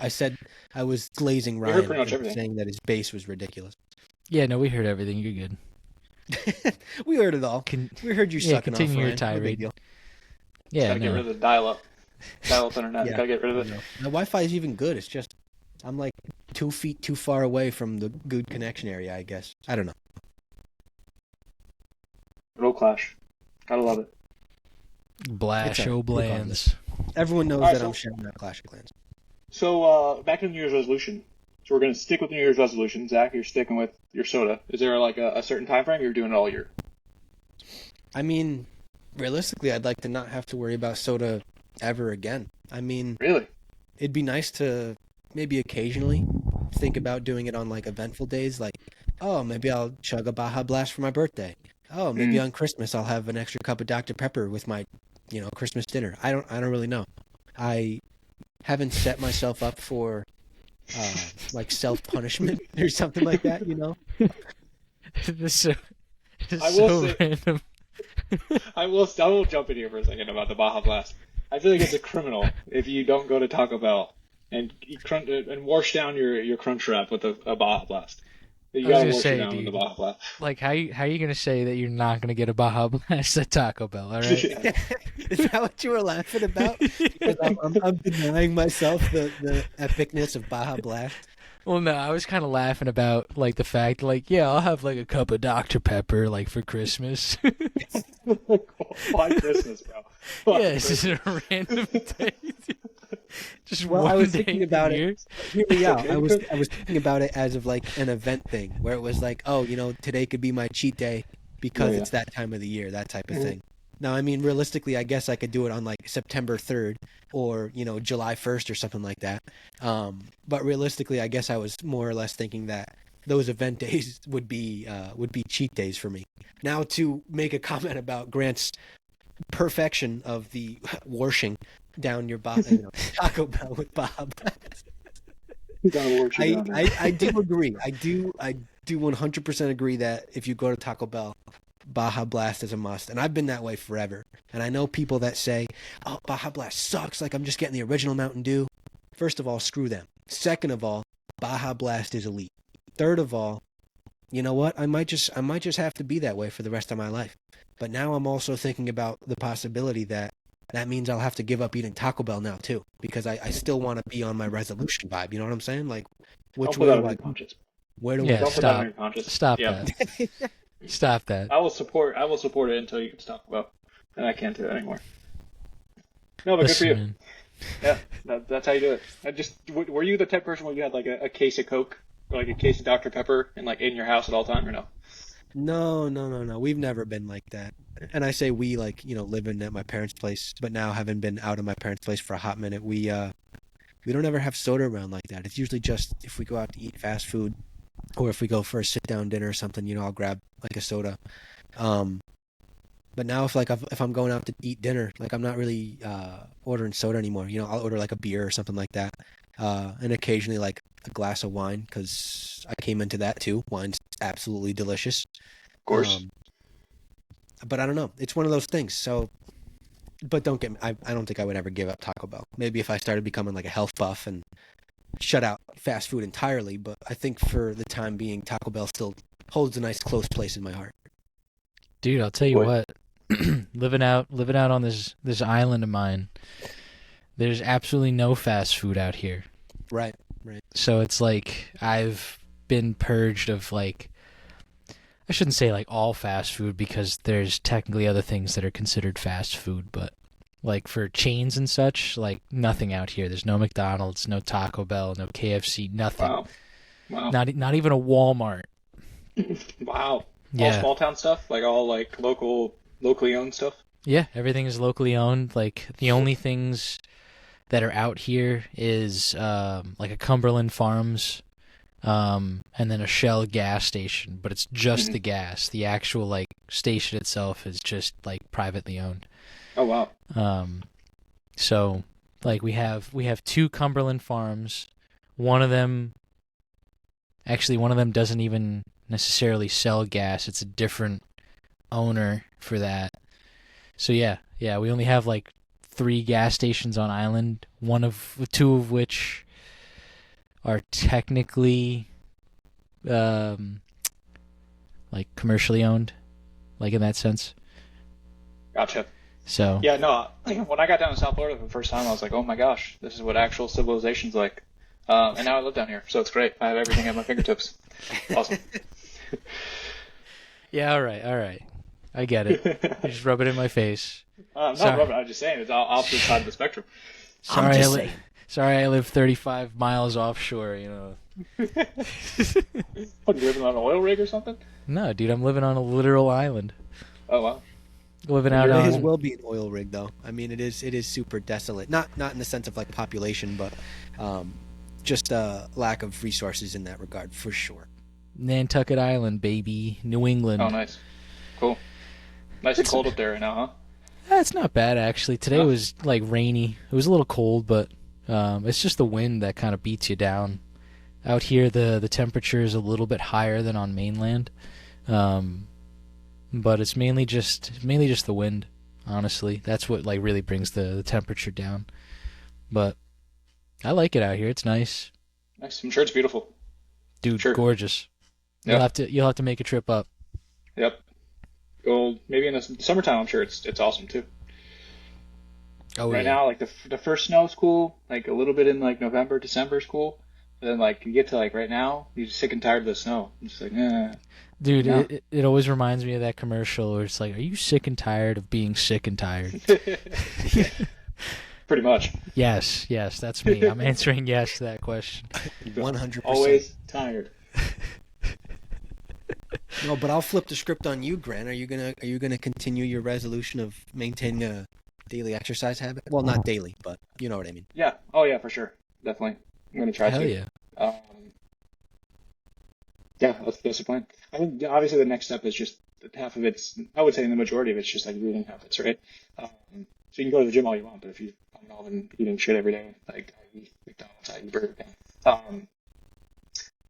I said I was glazing We heard Ryan pretty much and everything. saying that his base was ridiculous. Yeah, no, we heard everything. You're good. We heard it all. Con- We heard you Yeah, sucking off continue your Ryan. No big tirade. deal. yeah, Gotta get rid no. of the dial-up internet. Yeah. Gotta get rid of I it. know. My Wi-Fi is even good. It's just I'm like 2 feet too far away from the good connection area, I guess. I don't know. Roll Clash. Gotta love it. Blash It's a- O'Blands. Everyone knows Alright, that so- I'm sharing that Clash of Clans. So, back to the New Year's resolution. So we're gonna stick with the New Year's resolution. Zach, you're sticking with your soda. Is there like a certain time frame? You're doing it all year. I mean, realistically, I'd like to not have to worry about soda ever again. I mean, Really? it'd be nice to maybe occasionally think about doing it on like eventful days, like, oh, maybe I'll chug a Baja Blast for my birthday. Oh, maybe on Christmas I'll have an extra cup of Dr. Pepper with my, Christmas dinner. I don't really know. I haven't set myself up for like self-punishment or something like that, this is I will so say- random. I will jump in here for a second about the Baja Blast. I feel like it's a criminal if you don't go to Taco Bell and wash down your crunch wrap with a Baja Blast. You I was gotta gonna wash say, it down with dude. the Baja Blast. Like, how you gonna say that you're not gonna get a Baja Blast at Taco Bell? All right. Is that what you were laughing about? Because I'm denying myself the epicness of Baja Blast. Well, no, I was kind of laughing about like the fact, like, yeah, I'll have like a cup of Dr. Pepper, like for Christmas. Why Christmas, bro? Why Yeah, it's Christmas? just a random day. Just Well, one I was day thinking a about it. year. Hear me out. I was thinking about it as of like an event thing, where it was like, oh, today could be my cheat day because Yeah. it's that time of the year, that type of Mhm. thing. Now, I mean, realistically, I guess I could do it on like September 3rd or July 1st or something like that. But realistically, I guess I was more or less thinking that those event days would be cheat days for me. Now, to make a comment about Grant's perfection of the washing down your Taco Bell with Bob. Gotta wash it down, man. I do agree. I do 100% agree that if you go to Taco Bell, Baja Blast is a must. And I've been that way forever. And I know people that say, oh, Baja Blast sucks. Like, I'm just getting the original Mountain Dew. First of all, screw them. Second of all, Baja Blast is elite. Third of all, you know what? I might just have to be that way for the rest of my life. But now I'm also thinking about the possibility that means I'll have to give up eating Taco Bell now too, because I still want to be on my resolution vibe. You know what I'm saying? Like, which Don't put way that do on I your conscience. where do Yeah, I Don't put that on stop. your conscience. Stop Yeah. that. Stop that. I will support it until you can stop about, and I can't do it anymore. No, but good for you. Listen, Yeah, that's how you do it. Were you the type of person where you had like a case of Coke or like a case of Dr. Pepper and like in your house at all time or no? No. We've never been like that. And I say we, like, living at my parents' place, but now having been out of my parents' place for a hot minute, we don't ever have soda around like that. It's usually just if we go out to eat fast food, or if we go for a sit down dinner or something, I'll grab like a soda. But now if I'm going out to eat dinner, like I'm not really ordering soda anymore. I'll order like a beer or something like that, and occasionally like a glass of wine because I came into that too. Wine's absolutely delicious. Of course. But I don't know. It's one of those things. So, but don't get me. I don't think I would ever give up Taco Bell. Maybe if I started becoming like a health buff and shut out fast food entirely. But I think for the time being, Taco Bell still holds a nice close place in my heart. Dude, I'll tell you what. living out on this island of mine, there's absolutely no fast food out here. Right. So it's like I've been purged of like, I shouldn't say like all fast food because there's technically other things that are considered fast food, but like for chains and such, like nothing out here. There's no McDonald's, no Taco Bell, no KFC, nothing. Wow. Not even a Walmart. Wow. Yeah. All small town stuff, like all like locally owned stuff. Yeah, everything is locally owned. Like the only things that are out here is like a Cumberland Farms, and then a Shell gas station, but it's just the gas. The actual like station itself is just like privately owned. Oh wow. So like we have two Cumberland Farms. One of them doesn't even necessarily sell gas. It's a different owner for that. So yeah, we only have like 3 gas stations on island, two of which are technically like commercially owned, like in that sense. Gotcha. So yeah, no. When I got down to South Florida for the first time, I was like, oh my gosh, this is what actual civilization's like. And now I live down here, so it's great. I have everything at my fingertips. Awesome. Yeah, all right. I get it. You just rub it in my face. I'm not rubbing. I'm just saying it's all opposite side of the spectrum. Sorry, I live 35 miles offshore. What, you living on an oil rig or something? No, dude, I'm living on a literal island. Oh wow. Living out It on. will be an oil rig, though. I mean, it is super desolate. Not in the sense of like population, but just a lack of resources in that regard, for sure. Nantucket Island, baby, New England. Oh, nice. Cool. Nice and cold up there right now, huh? That's not bad actually. Today was like rainy. It was a little cold, but it's just the wind that kind of beats you down. Out here, the temperature is a little bit higher than on mainland, but it's mainly just the wind. Honestly, that's what like really brings the temperature down. But I like it out here. It's nice. Nice. I'm sure it's beautiful. Dude, Sure. gorgeous. Yep. You'll have to make a trip up. Yep. Go maybe in the summertime. I'm sure it's awesome too. Oh Right yeah. now, like the first snow is cool. Like a little bit in like November, December is cool. But then like you get to like right now, you're just sick and tired of the snow. I'm just like, Dude, Yeah. it always reminds me of that commercial where it's like, are you sick and tired of being sick and tired? Pretty much. Yes, that's me. I'm answering yes to that question. 100%. Always tired. No, but I'll flip the script on you, Grant. Are you gonna continue your resolution of maintaining a daily exercise habit? Well, not daily, but you know what I mean. Yeah. Oh yeah, for sure. Definitely. I'm gonna try Hell to. yeah. Yeah, that's the plan. I think obviously the next step is just half of it's. I would say the majority of it's just like eating habits, right? So you can go to the gym all you want, but if you've been eating shit every day, like I eat McDonald's, I eat Burger King,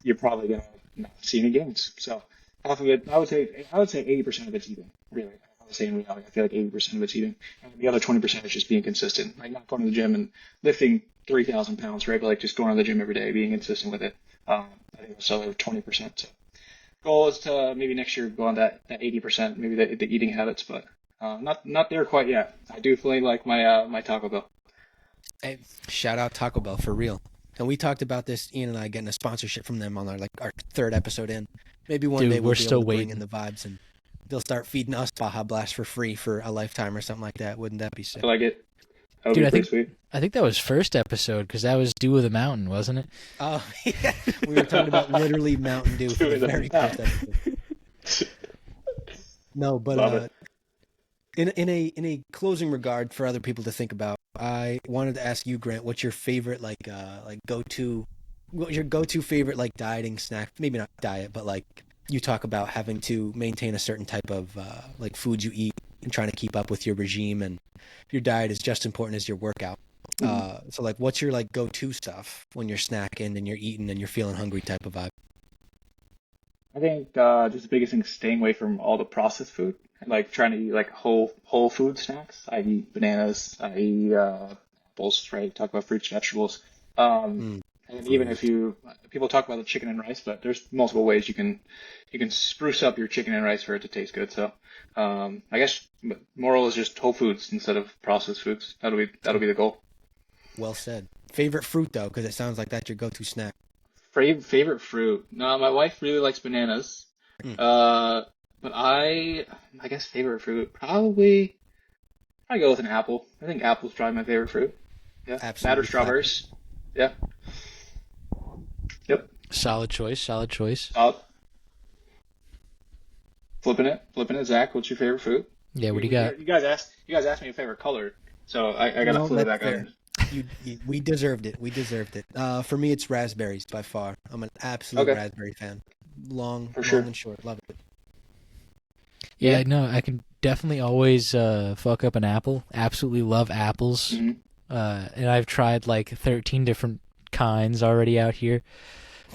you're probably gonna not see any gains. So half of it, I would say 80% of it's eating. Really, I would say in reality, I feel like 80% of it's eating, and the other 20% is just being consistent, like not going to the gym and lifting 3,000 pounds, right? But like just going to the gym every day, being consistent with it. I think that's the other 20%. So goal is to maybe next year go on that 80%, maybe the eating habits, but not there quite yet. I do really like my my Taco Bell. Hey, shout out Taco Bell for real. And we talked about this, Ian and I, getting a sponsorship from them on our third episode in. Maybe one Dude, day we'll we're be still able to bring waiting. in the vibes and they'll start feeding us Baja Blast for free for a lifetime or something like that. Wouldn't that be I sick? feel like it. That would Dude, be I pretty think- sweet. I think that was first episode because that was Dew of the Mountain, wasn't it? Oh, yeah. We were talking about literally Mountain Dew for Dew the of the very Mountain. first episode. No, but Love it. in a closing regard for other people to think about, I wanted to ask you, Grant, what's your favorite like go-to, what your go-to favorite like dieting snack? Maybe not diet, but like you talk about having to maintain a certain type of like food you eat and trying to keep up with your regime, and your diet is just important as your workout. So like, what's your like go-to stuff when you're snacking and you're eating and you're feeling hungry type of vibe? I think just the biggest thing is staying away from all the processed food. Like trying to eat like whole food snacks. I eat bananas. I eat apples. Right? Talk about fruits, vegetables. Mm, And even fruit. if people talk about the chicken and rice, but there's multiple ways you can spruce up your chicken and rice for it to taste good. So I guess moral is just whole foods instead of processed foods. That'll be the goal. Well said. Favorite fruit though, because it sounds like that's your go-to snack. Favorite fruit? No, my wife really likes bananas. Mm, Uh, but I guess favorite fruit probably go with an apple. I think apple's probably my favorite fruit. Yeah, that or absolutely classic. strawberries. Yeah. Yep. Solid choice. Solid choice. Flipping it. Zach, what's your favorite fruit? Yeah. What do you got? You guys asked me a favorite color, so I gotta No, flip it that's back fair. on. We deserved it. We deserved it. For me, it's raspberries by far. I'm an absolute Okay, raspberry fan. Long, for long sure. and short. Love it. Yeah. Yeah. No, I can definitely always fuck up an apple. Absolutely love apples. Hmm. And I've tried like 13 different kinds already out here.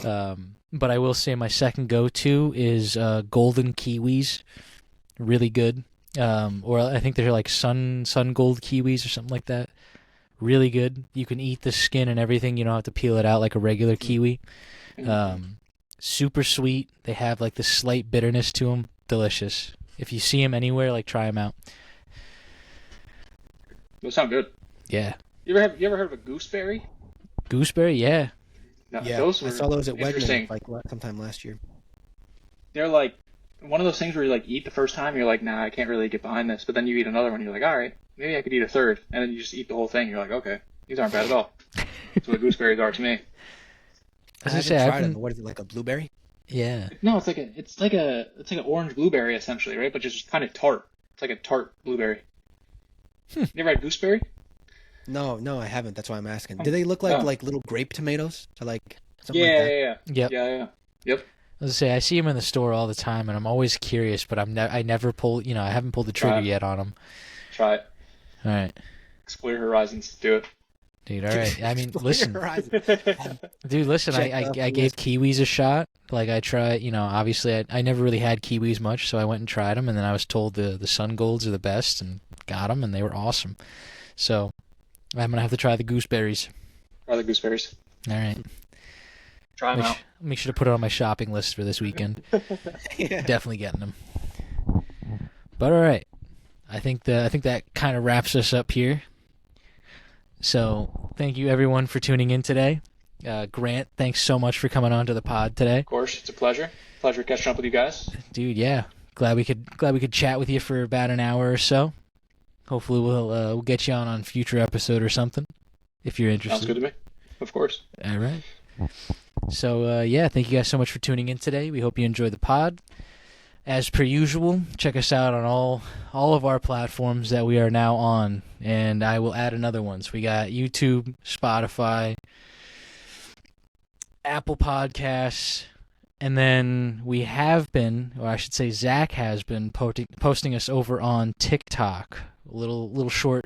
But I will say my second go-to is golden kiwis. Really good. Or I think they're like sun gold kiwis or something like that. Really good. You can eat the skin and everything. You don't have to peel it out like a regular kiwi. Super sweet. They have like this slight bitterness to them. Delicious. If you see them anywhere, like try them out. Those sound good. Yeah. You ever heard of a gooseberry? Gooseberry, yeah. No, Yeah, those I were saw those at interesting. Wegmans like sometime last year. They're like one of those things where you like eat the first time, you're like, nah, I can't really get behind this. But then you eat another one, you're like, all right, maybe I could eat a third, and then you just eat the whole thing. You're like, okay, these aren't bad at all. That's what gooseberries are to me. I I was gonna haven't say, I've tried them. been, What is it, like a blueberry? yeah. No, it's like an orange blueberry essentially, right? But just kind of tart. It's like a tart blueberry. You ever had gooseberry? No, I haven't. That's why I'm asking. Oh, Do they look like oh. little grape tomatoes? Or like something Yeah, like that? yeah, Yep. yeah. Yep. I was gonna say, I see them in the store all the time, and I'm always curious, but I never pull, I haven't pulled the Try trigger it. yet on them. Try it. All right, Explore your horizons. Do dude. All right. I mean, Explore listen, your horizon. it. dude. Listen, Check I off the gave list. kiwis a shot. Like I tried, obviously I never really had kiwis much, so I went and tried them, and then I was told the sun golds are the best, and got them, and they were awesome. So I'm gonna have to try the gooseberries. Try the gooseberries. All right. Try them out. Make sure to put it on my shopping list for this weekend. Yeah. Definitely getting them. But all right, I think that kind of wraps us up here. So thank you everyone for tuning in today. Grant, thanks so much for coming on to the pod today, Of course, it's a pleasure. Pleasure catching up with you guys. dude. Yeah, glad we could chat with you for about an hour or so. Hopefully we'll get you on future episode or something if you're Sounds good interested. to me. Of course. All right. So yeah, thank you guys so much for tuning in today. We hope you enjoyed the pod. As per usual, check us out on all of our platforms that we are now on, and I will add another one. So we got YouTube, Spotify, Apple Podcasts, and then we have been, or I should say Zach has been posting us over on TikTok, little short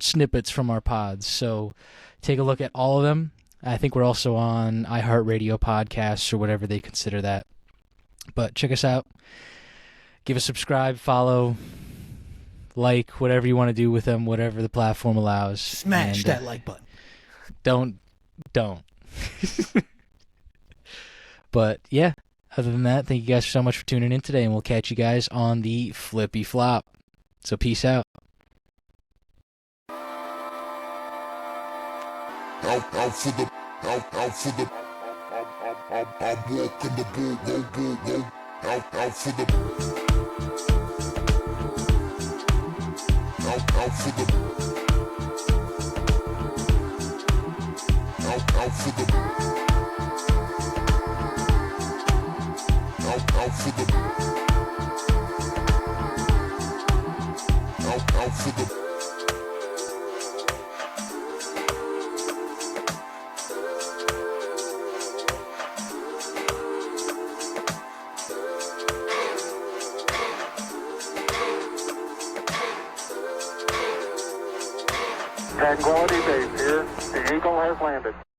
snippets from our pods. So take a look at all of them. I think we're also on iHeartRadio podcasts or whatever they consider that. But check us out. Give us a subscribe, follow, like, whatever you want to do with them, whatever the platform allows. Smash And, that like button. Don't. But yeah, other than that, thank you guys so much for tuning in today, and we'll catch you guys on the Flippy Flop. So peace out. Out for the I'm walking the bull, whoa. Out for the out for the out for the out for the Tranquility Base here. The Eagle has landed.